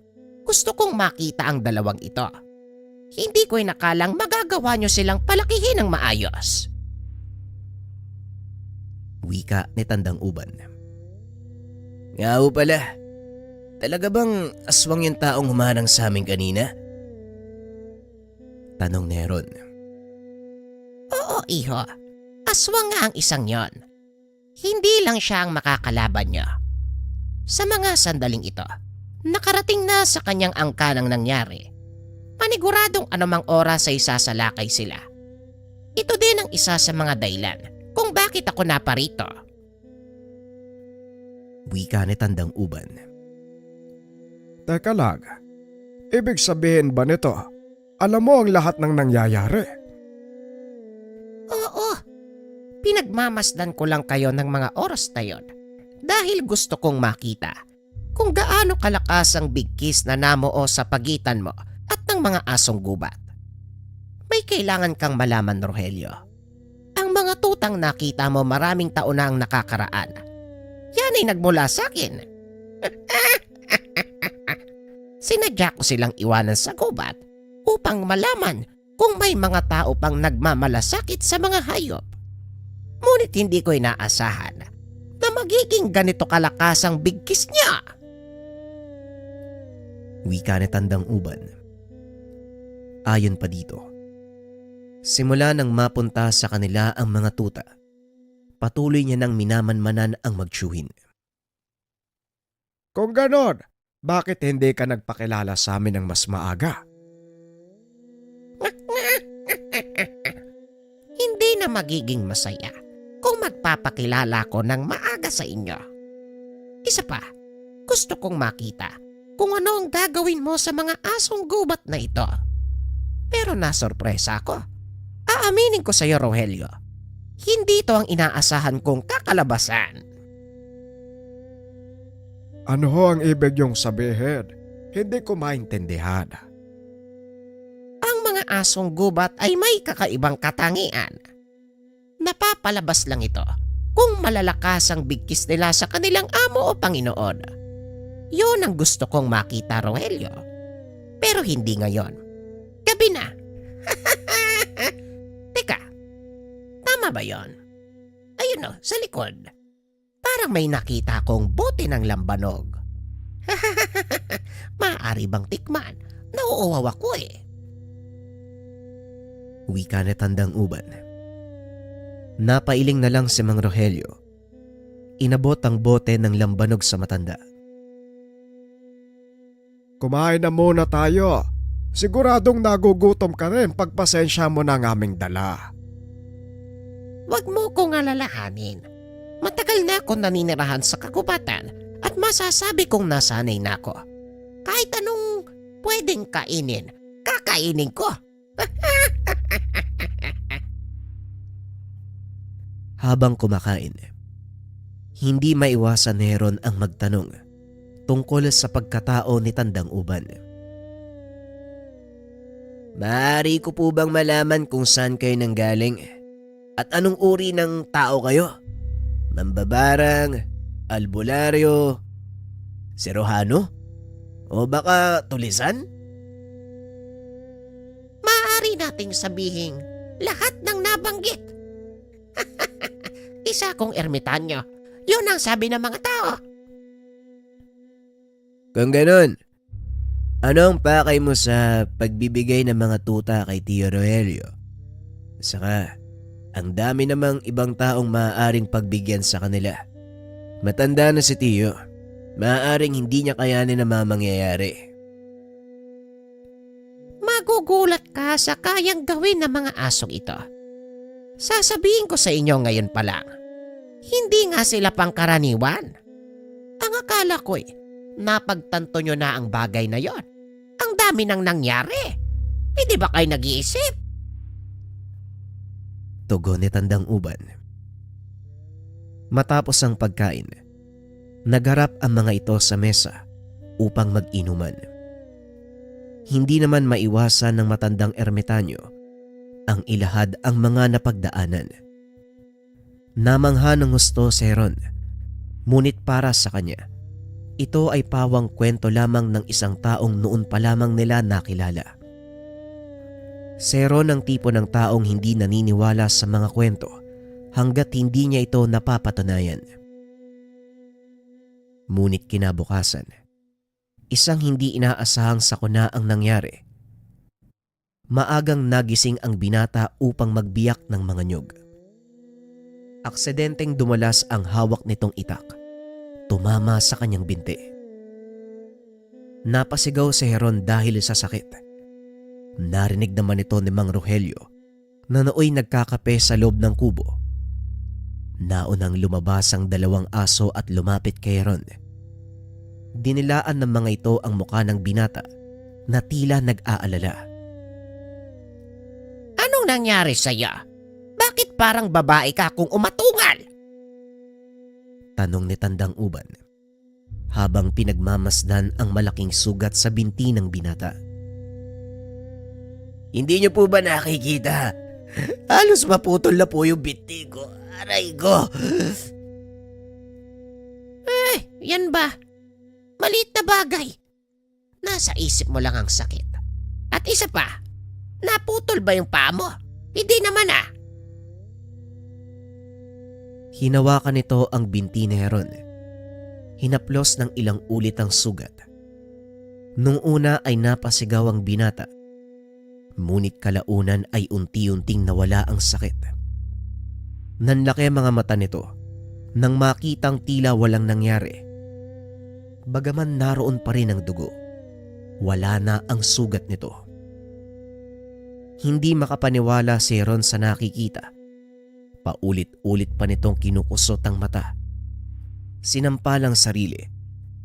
gusto kong makita ang dalawang ito. Hindi ko inakalang magagawa nyo silang palakihin ng maayos. Wika ni Tandang Uban. Nga ho pala, talaga bang aswang yung taong humanang sa amin kanina? Tanong ni Heron. Oo, iho. Aswang nga ang isang yon. Hindi lang siya ang makakalaban nyo. Sa mga sandaling ito, nakarating na sa kanyang angka ng nangyari. Paniguradong anumang oras ay sasalakay sila. Ito din ang isa sa mga dahilan kung bakit ako naparito. Wika ni Tandang Uban. Teka lang, ibig sabihin ba nito, alam mo ang lahat ng nangyayari? Oo, pinagmamasdan ko lang kayo ng mga oras na yon dahil gusto kong makita kung gaano kalakas ang bigkis na namuo sa pagitan mo at ng mga asong gubat. May kailangan kang malaman, Rogelio. Ang mga tutang nakita mo maraming taon na ang nakakaraan. Yan ay nagmula sa akin. Sinadya ko silang iwanan sa gubat upang malaman kung may mga tao pang nagmamalasakit sa mga hayop. Ngunit hindi ko inaasahan na magiging ganito kalakas ang bigkis niya. Wika ni Tandang Uban. Ayon pa dito, simula nang mapunta sa kanila ang mga tuta, patuloy niya nang minamanmanan ang magtsuhin. Kung ganon, bakit hindi ka nagpakilala sa amin ng mas maaga? Hindi na magiging masaya kung magpapakilala ko ng maaga sa inyo. Isa pa, gusto kong makita kung ano ang gagawin mo sa mga asong gubat na ito. Pero nasorpresa ako. Aaminin ko sa iyo, Rogelio. Hindi ito ang inaasahan kong kakalabasan. Ano ho ang ibig yung sabihin? Hindi ko maintindihan. Ang mga asong gubat ay may kakaibang katangian. Napapalabas lang ito kung malalakas ang bigkis nila sa kanilang amo o Panginoon. Yun ang gusto kong makita, Rogelio. Pero hindi ngayon. Gabi na. Teka, tama ba yon? Ayun o, sa likod. Parang may nakita akong bote ng lambanog. Maaari bang tikman? Nauuwaw ako eh. Wika ni Tandang Uban. Napailing na lang si Mang Rogelio. Inabot ang bote ng lambanog sa matanda. Kumain na muna tayo. Siguradong nagugutom ka rin pagpasensya mo na ang aming dala. Huwag mo kong alalahanin. Matagal na akong naninirahan sa kagubatan at masasabi kong nasanay na ako. Kahit anong pwedeng kainin, kakainin ko. Habang kumakain, hindi maiwasan ni Heron ang magtanong tungkol sa pagkatao ni Tandang Uban. Maaari ko po bang malaman kung saan kayo nanggaling? At anong uri ng tao kayo? Mambabarang, albularyo, serohano? O baka tulisan? Maaari nating sabihin lahat ng nabanggit. Isa akong ermitanyo. Yun ang sabi ng mga tao. Kung ganun, ano ang pakay mo sa pagbibigay ng mga tuta kay Tio Rogelio? Saka, ang dami namang ibang taong maaaring pagbigyan sa kanila. Matanda na si Tio. Maaaring hindi niya kayanin na mamangyayari. Magugulat ka sa kayang gawin ng mga asong ito. Sasabihin ko sa inyo ngayon pa lang, hindi nga sila pangkaraniwan. Ang akala ko'y napagtanto nyo na ang bagay na yon. Ang dami nang nangyari. Hindi ba kayo nag-iisip? Tugon ni Tandang Uban. Matapos ang pagkain, nagharap ang mga ito sa mesa upang mag-inuman. Hindi naman maiwasan ng matandang ermitanyo ang ilahad ang mga napagdaanan. Namangha ng gusto si Heron, ngunit para sa kanya, ito ay pawang kwento lamang ng isang taong noon pa lamang nila nakilala. Si Heron ang tipo ng taong hindi naniniwala sa mga kwento hanggat hindi niya ito napapatunayan. Ngunit kinabukasan, isang hindi inaasahang sakuna ang nangyari. Maagang nagising ang binata upang magbiyak ng mga nyog. Aksidenteng dumalas ang hawak nitong itak. Tumama sa kanyang binti. Napasigaw si Heron dahil sa sakit. Narinig naman ito ni Mang Rogelio na nooy nagkakape sa loob ng kubo. Naunang lumabas ang dalawang aso at lumapit kay Heron. Dinilaan ng mga ito ang mukha ng binata na tila nag-aalala. Anong nangyari sa'yo? Bakit parang babae ka kung umatungal? Tanong ni Tandang Uban habang pinagmamasdan ang malaking sugat sa binti ng binata. Hindi niyo po ba nakikita? Halos maputol na po yung binti ko. Aray ko. Yan ba? Maliit na bagay. Nasa isip mo lang ang sakit. At isa pa, naputol ba yung paa mo? Hindi naman ah. Hinawakan nito ang binti ni Heron. Hinaplos ng ilang ulit ang sugat. Nung una ay napasigaw ang binata. Ngunit kalaunan ay unti-unting nawala ang sakit. Nanlaki ang mga mata nito nang makitang tila walang nangyari. Bagaman naroon pa rin ang dugo, wala na ang sugat nito. Hindi makapaniwala si Heron sa nakikita. Paulit-ulit pa nitong kinukusot ang mata. Sinampalang sarili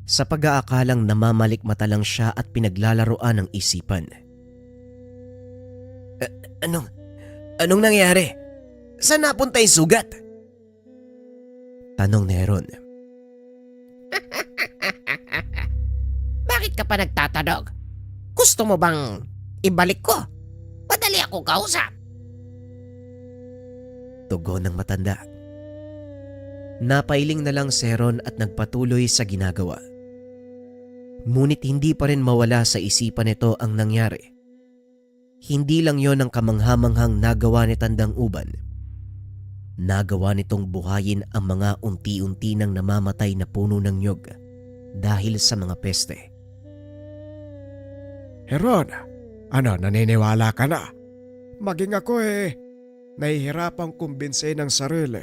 sa pag-aakalang namamalikmata lang siya at pinaglalaroan ng isipan. Anong nangyari? Saan napunta yung sugat? Tanong ni Heron. Bakit ka pa nagtatanong? Gusto mo bang ibalik ko? Madali ako kausap. Tugon ng matanda. Napailing na lang si Heron at nagpatuloy sa ginagawa. Ngunit hindi pa rin mawala sa isipan nito ang nangyari. Hindi lang yon ang kamanghamanghang nagawa ni Tandang Uban. Nagawa nitong buhayin ang mga unti-unti nang namamatay na puno ng nyog dahil sa mga peste. Heron, naniniwala ka na? Maging ako nahihirapang kumbinse ng sarili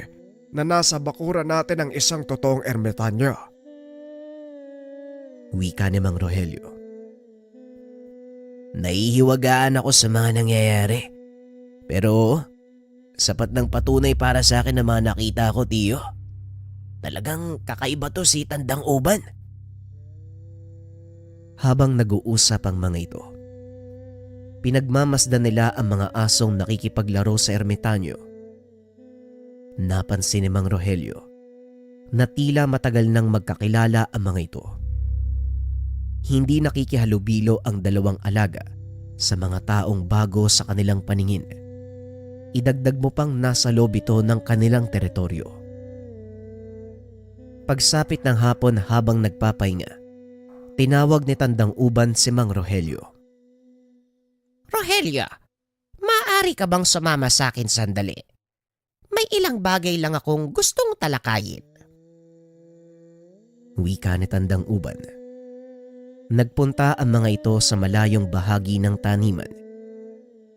na nasa bakuran natin ang isang totoong ermitanyo. Wika ni Mang Rogelio. Nahihiwagaan ako sa mga nangyayari. Pero sapat ng patunay para sa akin na mga nakita ko, tiyo. Talagang kakaiba to si Tandang Uban. Habang nag-uusap ang mga ito, pinagmamasdan nila ang mga asong nakikipaglaro sa ermitanyo. Napansin ni Mang Rogelio na tila matagal nang magkakilala ang mga ito. Hindi nakikihalubilo ang dalawang alaga sa mga taong bago sa kanilang paningin. Idagdag mo pang nasa loob ito ng kanilang teritoryo. Pagsapit ng hapon habang nagpapahinga, tinawag ni Tandang Uban si Mang Rogelio. Rogelio, maaari ka bang sumama sa akin sandali? May ilang bagay lang akong gustong talakayin. Wika ni Tandang Uban. Nagpunta ang mga ito sa malayong bahagi ng taniman.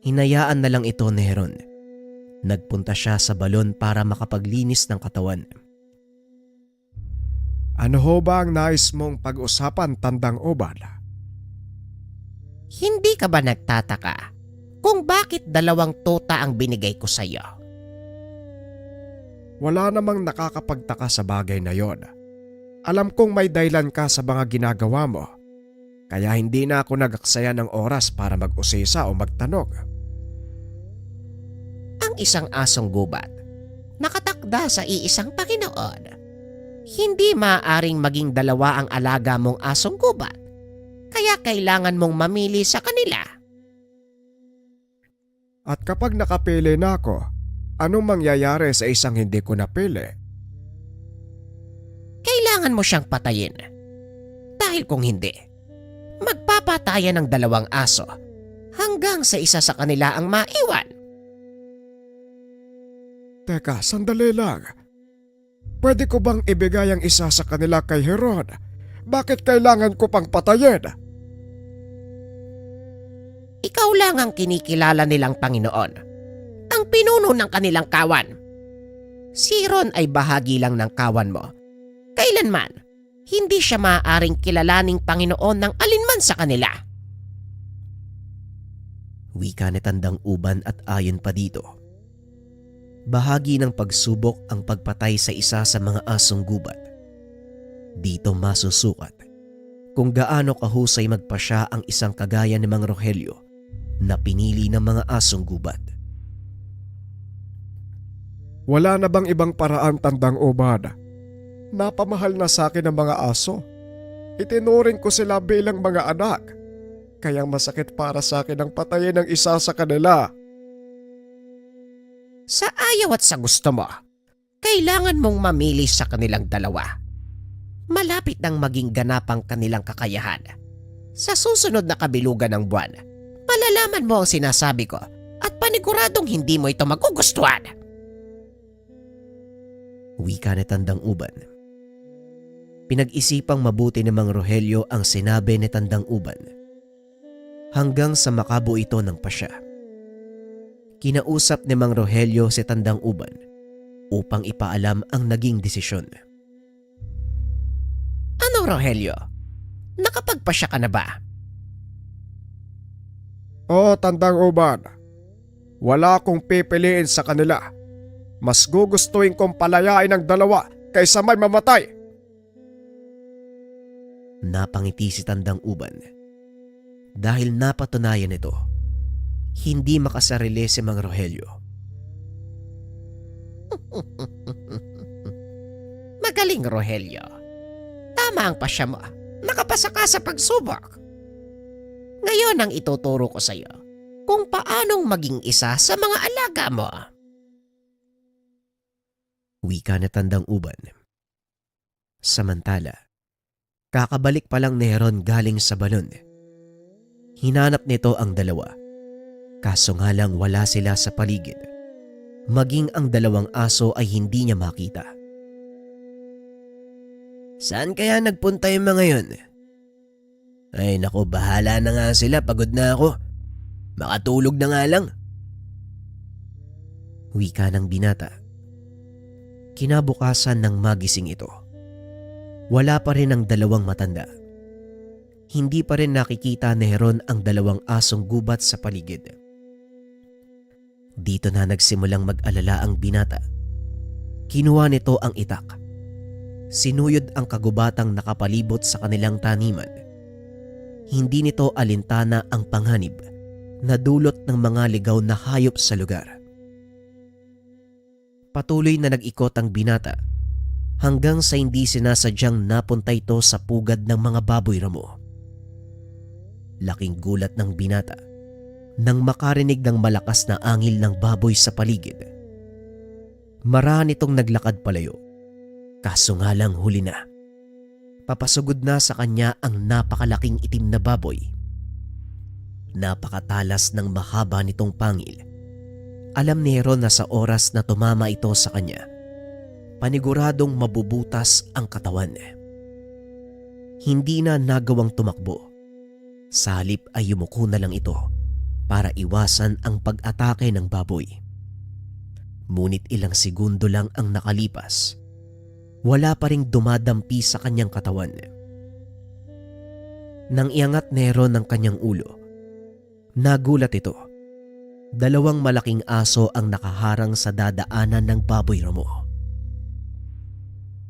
Hinayaan na lang ito ni Heron. Nagpunta siya sa balon para makapaglinis ng katawan. Ano ho ba ang nais mong pag-usapan, Tandang Uban? Hindi ka ba nagtataka kung bakit 2 tuta ang binigay ko sa iyo? Wala namang nakakapagtaka sa bagay na yon. Alam kong may dahilan ka sa mga ginagawa mo. Kaya hindi na ako nagaksaya ng oras para mag-usisa o magtanong. Ang isang asong gubat, nakatakda sa iisang Panginoon. Hindi maaaring maging dalawa ang alaga mong asong gubat, kaya kailangan mong mamili sa kanila. At kapag nakapili na ako, anong mangyayari sa isang hindi ko napili? Kailangan mo siyang patayin. Dahil kung hindi, magpapatayan ng dalawang aso hanggang sa isa sa kanila ang maiwan. Teka, sandali lang. Pwede ko bang ibigay ang isa sa kanila kay Heron? Bakit kailangan ko pang patayin? Ikaw lang ang kinikilala nilang Panginoon, ang pinuno ng kanilang kawan. Si Ron ay bahagi lang ng kawan mo. Kailanman, hindi siya maaaring kilalaning Panginoon ng alinman sa kanila. Wika ni Tandang Uban at ayon pa dito. Bahagi ng pagsubok ang pagpatay sa isa sa mga asong gubat. Dito masusukat kung gaano kahusay magpasya ang isang kagaya ni Mang Rogelio na pinili ng mga asong gubat. Wala na bang ibang paraan, Tandang Uban? Napamahal na sa akin ang mga aso. Itinuring ko sila bilang mga anak. Kaya masakit para sa akin ang patayin ng isa sa kanila. Sa ayaw at sa gusto mo, kailangan mong mamili sa kanilang dalawa. Malapit nang maging ganapang kanilang kakayahan. Sa susunod na kabilugan ng buwan, malalaman mo ang sinasabi ko at paniguradong hindi mo ito magugustuhan. Wika ni Tandang Uban. Pinag-isipang mabuti ni Mang Rogelio ang sinabi ni Tandang Uban. Hanggang sa makabuo ito ng pasya. Kinausap ni Mang Rogelio si Tandang Uban upang ipaalam ang naging desisyon. Ano, Rogelio? Nakapagpasya ka na ba? Oo, Tandang Uban. Wala akong pipiliin sa kanila. Mas gugustuhin kong palayain ang dalawa kaysa may mamatay. Napangiti si Tandang Uban. Dahil napatunayan ito, hindi makasarili si Mang Rogelio. Magaling, Rogelio. Tama ang pasya mo. Nakapasa ka sa pagsubok. Ngayon ang ituturo ko sa iyo kung paanong maging isa sa mga alaga mo. Wika ni Tandang Uban. Samantala, kakabalik pa lang ni Heron galing sa balon. Hinanap nito ang dalawa. Kaso nga lang wala sila sa paligid. Maging ang dalawang aso ay hindi niya makita. Saan kaya nagpunta yung mga yun? Ay nako, bahala na nga sila, pagod na ako. Makatulog na nga lang. Wika ng binata. Kinabukasan ng magising ito. Wala pa rin ang dalawang matanda. Hindi pa rin nakikita ni Heron ang dalawang asong gubat sa paligid. Dito na nagsimulang mag-alala ang binata. Kinuha nito ang itak. Sinuyod ang kagubatang nakapalibot sa kanilang taniman. Hindi nito alintana ang panganib na dulot ng mga ligaw na hayop sa lugar. Patuloy na nag-ikot ang binata hanggang sa hindi sinasadyang napunta ito sa pugad ng mga baboy ramo. Laking gulat ng binata nang makarinig ng malakas na angil ng baboy sa paligid. Marami itong naglakad palayo, kaso nga lang huli na. Papasugod na sa kanya ang napakalaking itim na baboy. Napakatalas ng mahaba nitong pangil. Alam ni Heron na sa oras na tumama ito sa kanya, paniguradong mabubutas ang katawan. Hindi na nagawang tumakbo. Sa halip ay yumuko na lang ito para iwasan ang pag-atake ng baboy. Ngunit ilang segundo lang ang nakalipas. Wala pa ring dumadampi sa kanyang katawan. Nang iangat ni Heron ng kanyang ulo, nagulat ito. Dalawang malaking aso ang nakaharang sa dadaanan ng baboy ramo.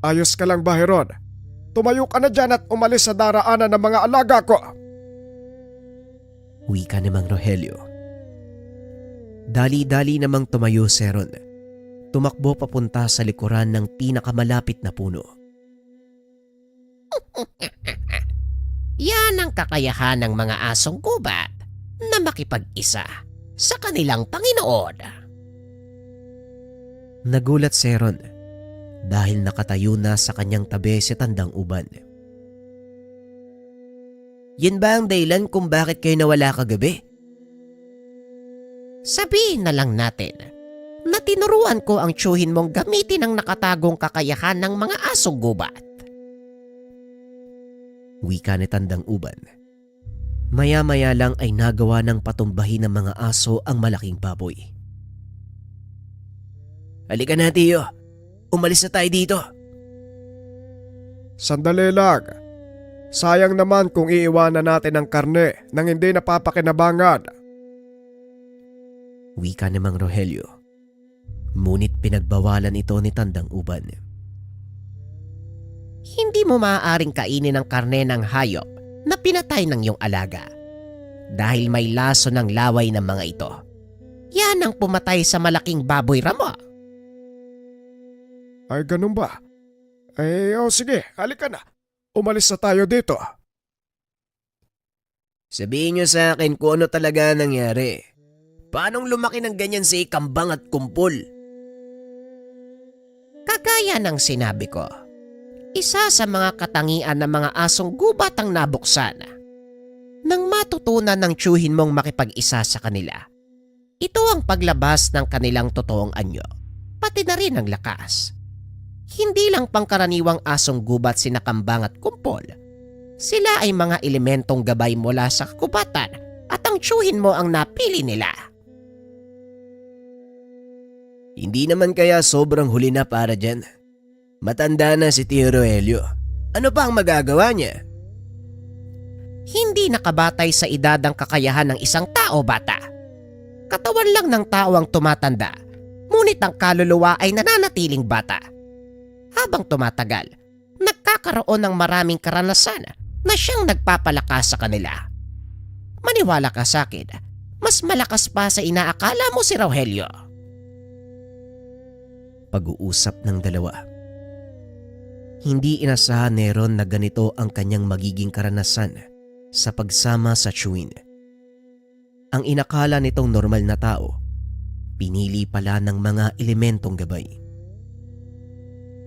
Ayos ka lang ba, Heron? Tumayo ka na dyan at umalis sa daraanan ng mga alaga ko. Wika ni Mang Rogelio. Dali-dali namang tumayo si Heron. Tumakbo papunta sa likuran ng pinakamalapit na puno. Yan ang kakayahan ng mga asong gubat na makipag-isa sa kanilang Panginoon. Nagulat si Heron dahil nakatayo na sa kanyang tabi si Tandang Uban. Yan ba ang dahilan kung bakit kayo nawala kagabi? Sabihin na lang natin na tinuruan ko ang tiyuhin mong gamitin ang nakatagong kakayahan ng mga asong gubat. Wika ni Tandang Uban. Maya-maya lang ay nagawa ng patumbahin ng mga aso ang malaking baboy. Halika na, Tiyo. Umalis na tayo dito. Sandali lang. Sayang naman kung iiwanan natin ang karne nang hindi napapakinabangan. Wika ni Mang Rogelio. Ngunit pinagbawalan ito ni Tandang Uban. Hindi mo maaaring kainin ang karne ng hayop na pinatay ng iyong alaga dahil may laso ng laway ng mga ito. Yan ang pumatay sa malaking baboy ramo. Ay, ganun ba? Sige, halika na. Umalis na tayo dito. Sabihin niyo sa akin kung ano talaga nangyari. Paanong lumaki ng ganyan si Kambang at Kumpol? Kagaya ng sinabi ko, isa sa mga katangian ng mga asong gubat ang nabuksan. Nang matutunan ng tiyuhin mong makipag-isa sa kanila, ito ang paglabas ng kanilang totoong anyo, pati na rin ang lakas. Hindi lang pangkaraniwang asong gubat sina Kambang at Kumpol. Sila ay mga elementong gabay mula sa kagubatan at ang tiyuhin mo ang napili nila. Hindi naman kaya sobrang huli na para dyan. Matanda na si Tio Rogelio. Ano pa ang magagawa niya? Hindi nakabatay sa edad ang kakayahan ng isang tao, bata. Katawan lang ng tao ang tumatanda, ngunit ang kaluluwa ay nananatiling bata. Habang tumatagal, nagkakaroon ng maraming karanasan na siyang nagpapalakas sa kanila. Maniwala ka sa akin, mas malakas pa sa inaakala mo si Rogelio. Pag-uusap ng dalawa. Hindi inasahan ni Heron na ganito ang kanyang magiging karanasan sa pagsama sa tiyuhin. Ang inakala nitong normal na tao, pinili pala ng mga elementong gabay.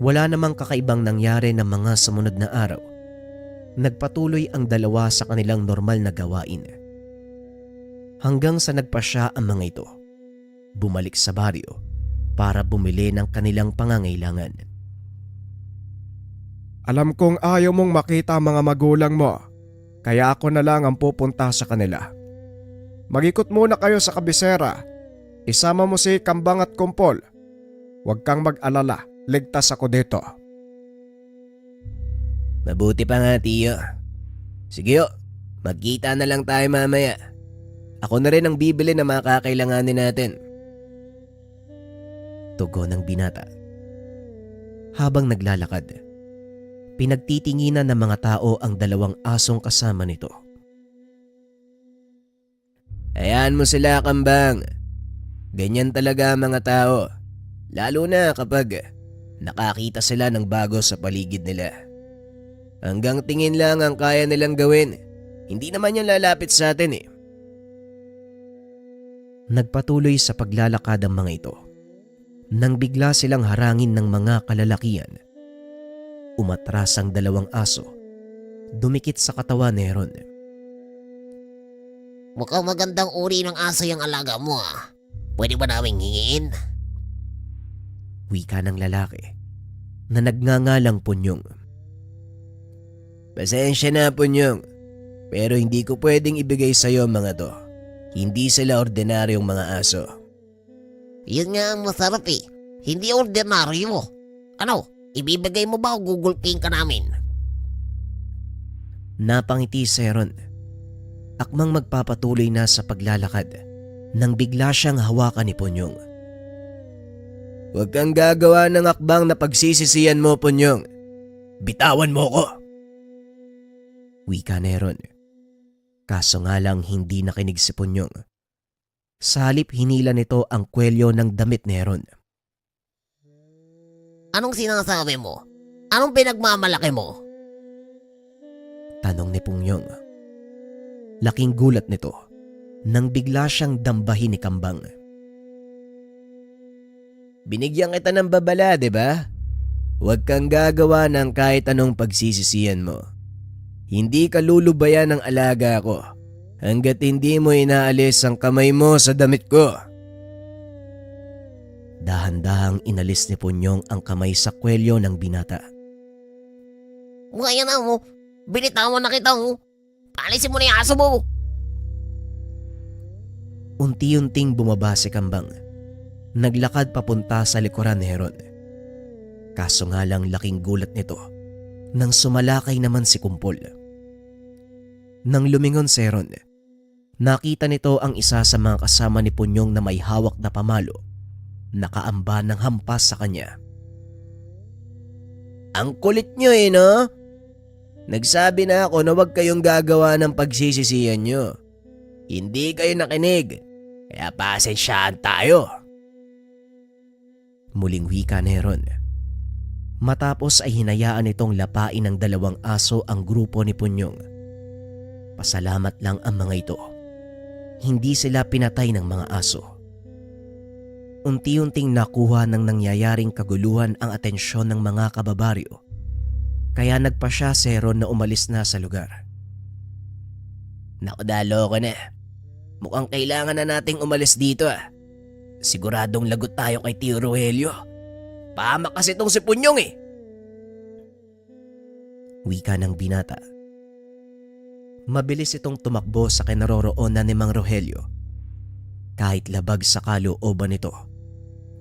Wala namang kakaibang nangyari ng mga sumunod na araw. Nagpatuloy ang dalawa sa kanilang normal na gawain. Hanggang sa nagpasya ang mga ito, bumalik sa baryo para bumili ng kanilang pangangailangan. Alam kong ayaw mong makita ang mga magulang mo, kaya ako na lang ang pupunta sa kanila. Mag-ikot muna kayo sa kabisera. Isama mo si Kambang at Kumpol. Huwag kang mag-alala, ligtas ako dito. Mabuti pa nga, Tiyo. Sige, magkita na lang tayo mamaya. Ako na rin ang bibili ng mga kakailanganin natin. Tugon ng binata. Habang naglalakad, pinagtitinginan ng mga tao ang dalawang asong kasama nito. Hayaan mo sila, Kambang. Ganyan talaga ang mga tao. Lalo na kapag nakakita sila ng bago sa paligid nila. Hanggang tingin lang ang kaya nilang gawin. Hindi naman yan lalapit sa atin eh. Nagpatuloy sa paglalakad ang mga ito nang bigla silang harangin ng mga kalalakian. Umatras ang dalawang aso, dumikit sa katawan ni Heron. Mukhang magandang uri ng aso yung alaga mo Pwede ba naming hingin? Wika ng lalaki na nagngangalang Punyong. Pasensya na, Punyong, pero hindi ko pwedeng ibigay sa'yo mga to. Hindi sila ordinaryong mga aso. Yun nga ang masarap Hindi ordinaryo. Ano, ibibigay mo ba o gugulping ka namin? Napangiti si Heron. Akmang magpapatuloy na sa paglalakad nang bigla siyang hawakan ni Punyong. Huwag kang gagawa ng akbang na pagsisisiyan mo, Punyong. Bitawan mo ko! Wika ni Heron. Kaso nga lang hindi nakinig si Punyong. Sa halip hinila nito ang kwelyo ng damit ni Heron. Anong sinasabi mo? Anong pinagmamalaki mo? Tanong ni Pungyong. Laking gulat nito nang bigla siyang dambahin ni Kambang. Binigyan kita ng babala, di ba? Huwag kang gagawa ng kahit anong pagsisisihan mo. Hindi ka lulubayan ng alaga ko hanggat hindi mo inaalis ang kamay mo sa damit ko. Dahan-dahang inalis ni Punyong ang kamay sa kwelyo ng binata. Ngayon na mo, binitawan na kita mo. Palisin mo na yung aso mo. Unti-unting bumaba si Kambang. Naglakad papunta sa likuran ni Heron. Kaso nga lang laking gulat nito nang sumalakay naman si Kumpol. Nang lumingon si Heron, nakita nito ang isa sa mga kasama ni Punyong na may hawak na pamalo, nakaamba ng hampas sa kanya. Ang kulit nyo no? Nagsabi na ako na huwag kayong gagawa ng pagsisisihan nyo. Hindi kayo nakinig, kaya pasensyaan tayo. Muling wika ni Heron. Matapos ay hinayaan itong lapain ng dalawang aso ang grupo ni Punyong. Pasalamat lang ang mga ito. Hindi sila pinatay ng mga aso. Unti-unting nakuha ng nangyayaring kaguluhan ang atensyon ng mga kababaryo. Kaya nagpasya si Heron na umalis na sa lugar. Nakadalo ko na. Mukhang kailangan na nating umalis dito Siguradong lagot tayo kay Tio Rogelio. Pahamak kasi itong si Punyong Wika ng binata. Mabilis itong tumakbo sa kinaroroonan ni Mang Rogelio. Kahit labag sa kalooban nito,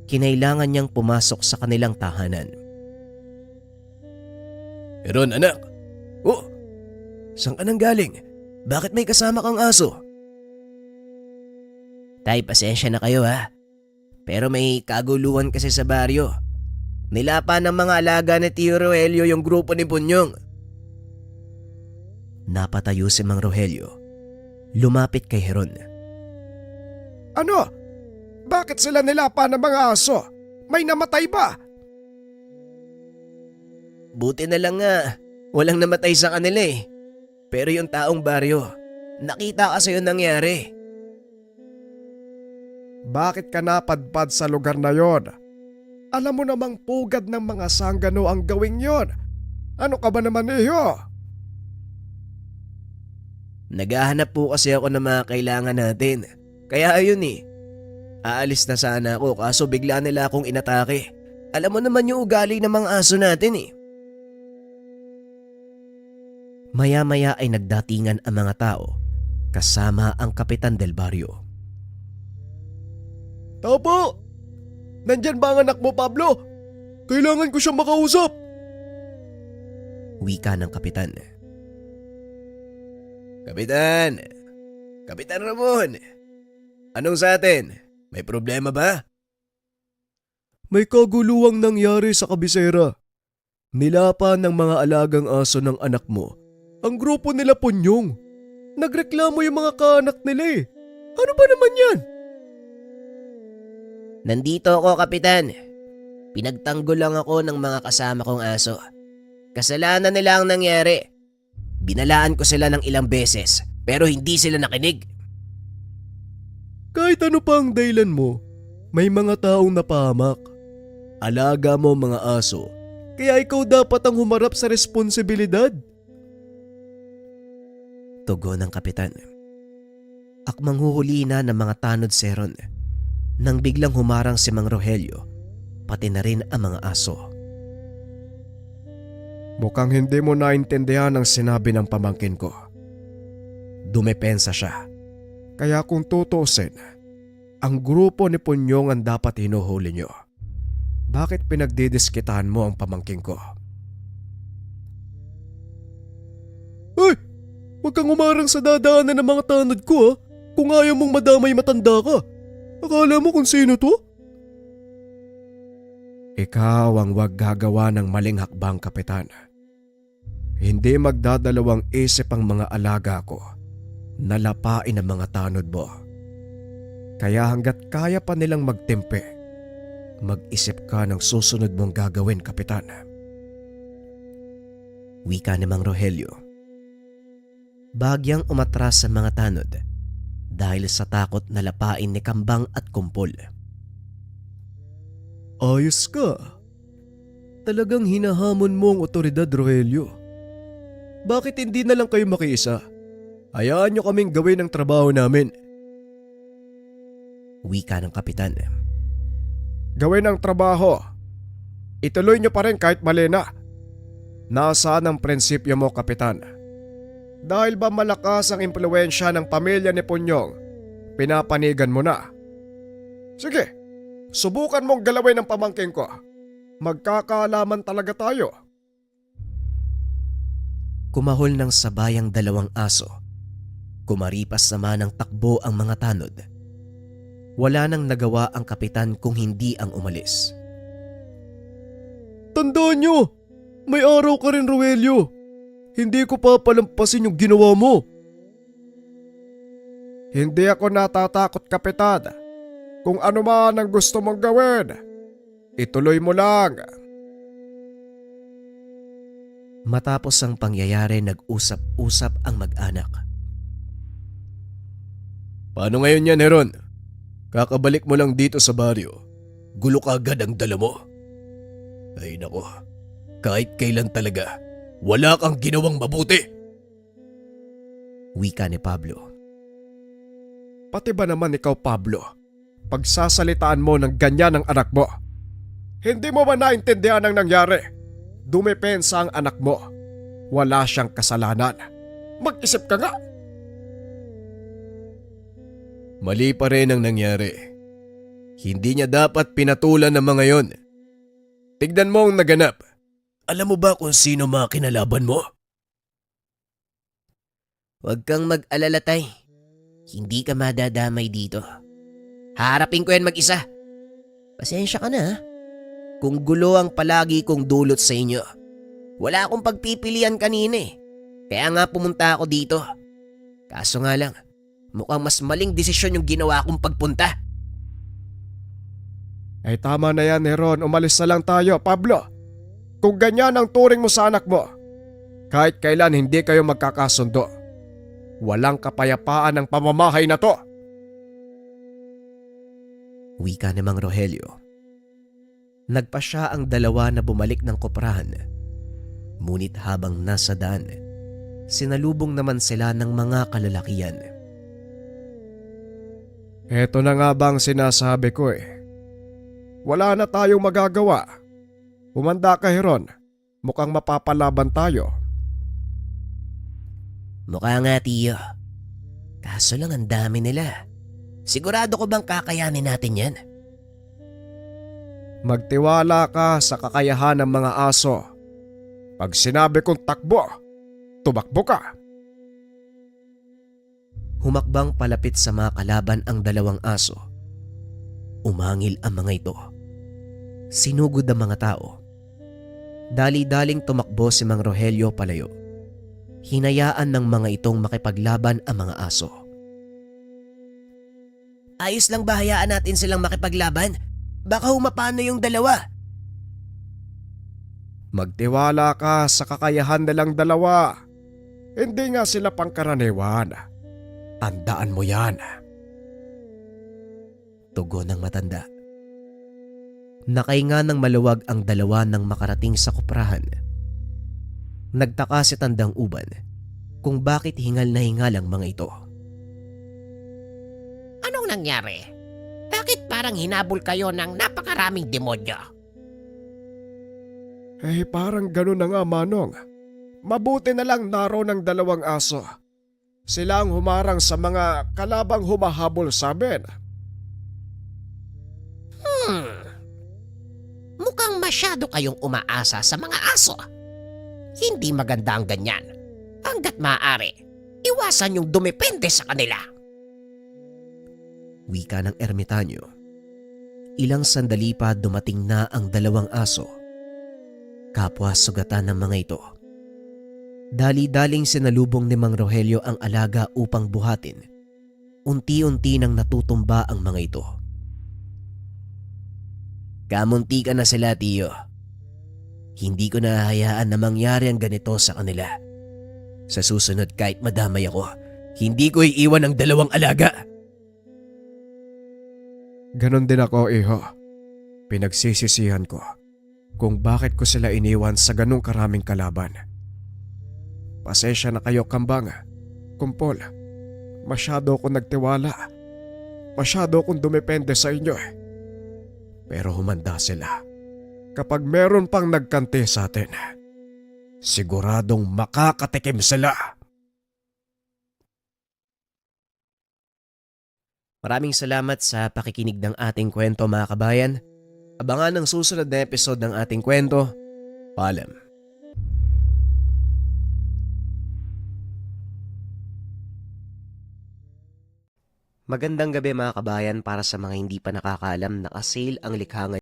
kinailangan niyang pumasok sa kanilang tahanan. Heron, anak. Oh, saan ka nang galing? Bakit may kasama kang aso? Tay, pasensya na kayo Pero may kaguluhan kasi sa baryo. Nilapa ng mga alaga ni Tio Rogelio yung grupo ni Punyong. Napatayo si Mang Rogelio. Lumapit kay Heron. Ano? Bakit sila nilapa ng mga aso? May namatay ba? Buti na lang walang namatay sa kanila Pero yung taong baryo, nakita kasi yung nangyari. Bakit ka napadpad sa lugar na yon? Alam mo namang pugad ng mga sanggano ang gawing yon. Ano ka ba naman Naghahanap po kasi ako ng mga kailangan natin. Kaya ayun Aalis na sana ako kaso bigla nila akong inatake. Alam mo naman yung ugali ng mga aso natin Maya-maya ay nagdatingan ang mga tao kasama ang kapitan del baryo. Tao po! Nandyan ba ang anak mo, Pablo? Kailangan ko siyang makausap. Wika ng kapitan. Kapitan! Kapitan Ramon! Anong sa atin? May problema ba? May kaguluhang nangyari sa kabisera. Nilapan ng mga alagang aso ng anak mo ang grupo nila Punyong. Nagreklamo yung mga kaanak nila Ano ba naman yan? Nandito ako, kapitan. Pinagtanggol lang ako ng mga kasama kong aso. Kasalanan nila ang nangyari. Binalaan ko sila ng ilang beses pero hindi sila nakinig. Kahit ano pa ang dahilan mo, may mga taong napahamak. Alaga mo mga aso, kaya ikaw dapat ang humarap sa responsibilidad. Tugon ng kapitan. Akmang huhuli na ng mga tanod si Heron nang biglang humarang si Mang Rogelio, pati na rin ang mga aso. Mukhang hindi mo naintindihan ang sinabi ng pamangkin ko. Dumepensa siya. Kaya kung tutusin, ang grupo ni Punyong ang dapat hinuhuli nyo. Bakit pinagdidiskitahan mo ang pamangkin ko? Ay! Huwag kang umarang sa dadaanan ng mga tanod ko kung ayaw mong madamay matanda ka. Akala mo kung sino to? Ikaw ang wag gagawa ng maling hakbang, kapitan. Hindi magdadalawang isip ang mga alaga ko nalapain ang mga tanod mo. Kaya hanggat kaya pa nilang magtempe, mag-isip ka ng susunod mong gagawin, Kapitan. Wika ni Mang Rogelio. Bagyang umatras sa mga tanod dahil sa takot na lapain ni Kambang at Kumpol. Ayos ka. Talagang hinahamon mo ang otoridad, Rogelio. Bakit hindi na lang kayo makiisa? Hayaan nyo kaming gawin ang trabaho namin. Wika ng Kapitan. Gawin ang trabaho. Ituloy nyo pa rin kahit mali na. Nasaan ang prinsipyo mo, Kapitan? Dahil ba malakas ang impluensya ng pamilya ni Punyong, pinapanigan mo na? Sige, subukan mong galawin ang pamangking ko. Magkakaalaman talaga tayo. Kumahol ng sabayang dalawang aso. Kumaripas naman ng takbo ang mga tanod. Wala nang nagawa ang kapitan kung hindi ang umalis. Tandaan nyo, may araw ka rin, Rogelio. Hindi ko papalampasin yung ginawa mo. Hindi ako natatakot, Kapitan. Kung ano man ang gusto mong gawin, ituloy mo lang. Matapos ang pangyayari, nag-usap-usap ang mag-anak. Paano ngayon yan, Heron? Kakabalik mo lang dito sa baryo. Gulo ka agad ang dala mo. Ay nako, kahit kailan talaga, wala kang ginawang mabuti. Wika ni Pablo. Pati ba naman ikaw, Pablo? Pagsasalitaan mo ng ganyan ang anak mo. Hindi mo ba naintindihan ang nangyari? Dumepensa ang anak mo. Wala siyang kasalanan. Mag-isip ka nga. Mali pa rin ang nangyari. Hindi niya dapat pinatulan ng mga yon. Tignan mo ang naganap. Alam mo ba kung sino mga kinalaban mo? Huwag kang mag-alala, Tay. Hindi ka madadamay dito. Harapin ko yan mag-isa. Pasensya ka na, ha? Kung gulo ang palagi kong dulot sa inyo, wala akong pagpipilian kanina eh. Kaya nga pumunta ako dito. Kaso nga lang, mukhang mas maling desisyon yung ginawa kong pagpunta. Ay tama na yan, Heron. Umalis na lang tayo, Pablo. Kung ganyan ang turing mo sa anak mo, kahit kailan hindi kayo magkakasundo. Walang kapayapaan ang pamamahay na to. Wika ni Mang Rogelio. Nagpa siya ang dalawa na bumalik ng koprahan. Ngunit habang nasa daan, sinalubong naman sila ng mga kalalakian. Eto na nga bang sinasabi ko eh. Wala na tayong magagawa. Humanda ka, Heron. Mukhang mapapalaban tayo. Mukha nga, Tiyo. Kaso lang ang dami nila. Sigurado ko bang kakayanin natin yan? Magtiwala ka sa kakayahan ng mga aso. Pag sinabi kong takbo, tumakbo ka. Humakbang palapit sa mga kalaban ang dalawang aso. Umangil ang mga ito. Sinugod ang mga tao. Dali-daling tumakbo si Mang Rogelio palayo. Hinayaan ng mga itong makipaglaban ang mga aso. Ayos lang ba hayaan natin silang makipaglaban? Baka humapano yung dalawa. Magtiwala ka sa kakayahan nilang dalawa. Hindi nga sila pangkaraniwan. Tandaan mo yan. Tugon ng matanda. Nakahinga ng maluwag ang dalawa nang makarating sa kuprahan. Nagtaka si Tandang Uban kung bakit hingal na hingal ang mga ito. Anong nangyari? Bakit parang hinabol kayo ng napakaraming demonyo? Eh parang ganun na nga, Manong. Mabuti na lang naroon ng dalawang aso. Sila ang humarang sa mga kalabang humahabol sa amin. Mukhang masyado kayong umaasa sa mga aso. Hindi maganda ang ganyan. Hanggat maaari, iwasan yung dumepende sa kanila. Wika ng ermitanyo. Ilang sandali pa dumating na ang dalawang aso. Kapwa sugatan ng mga ito. Dali-daling sinalubong ni Mang Rogelio ang alaga upang buhatin. Unti-unti nang natutumba ang mga ito. Kamunti ka na sila, tiyo. Hindi ko nahahayaan na mangyari ang ganito sa kanila. Sa susunod kahit madamay ako, hindi ko iiwan ang 2 alaga. Ganon din ako, iho. Pinagsisisihan ko kung bakit ko sila iniwan sa ganong karaming kalaban. Pasensya na kayo, Kambang. Kumpol, masyado akong nagtiwala. Masyado akong dumepende sa inyo. Pero humanda sila. Kapag meron pang nagkante sa atin, siguradong makakatikim sila. Maraming salamat sa pakikinig ng ating kwento, mga kabayan. Abangan ang susunod na episode ng ating kwento. Paalam. Magandang gabi, mga kabayan. Para sa mga hindi pa nakakaalam, naka-sale ang likha ngayon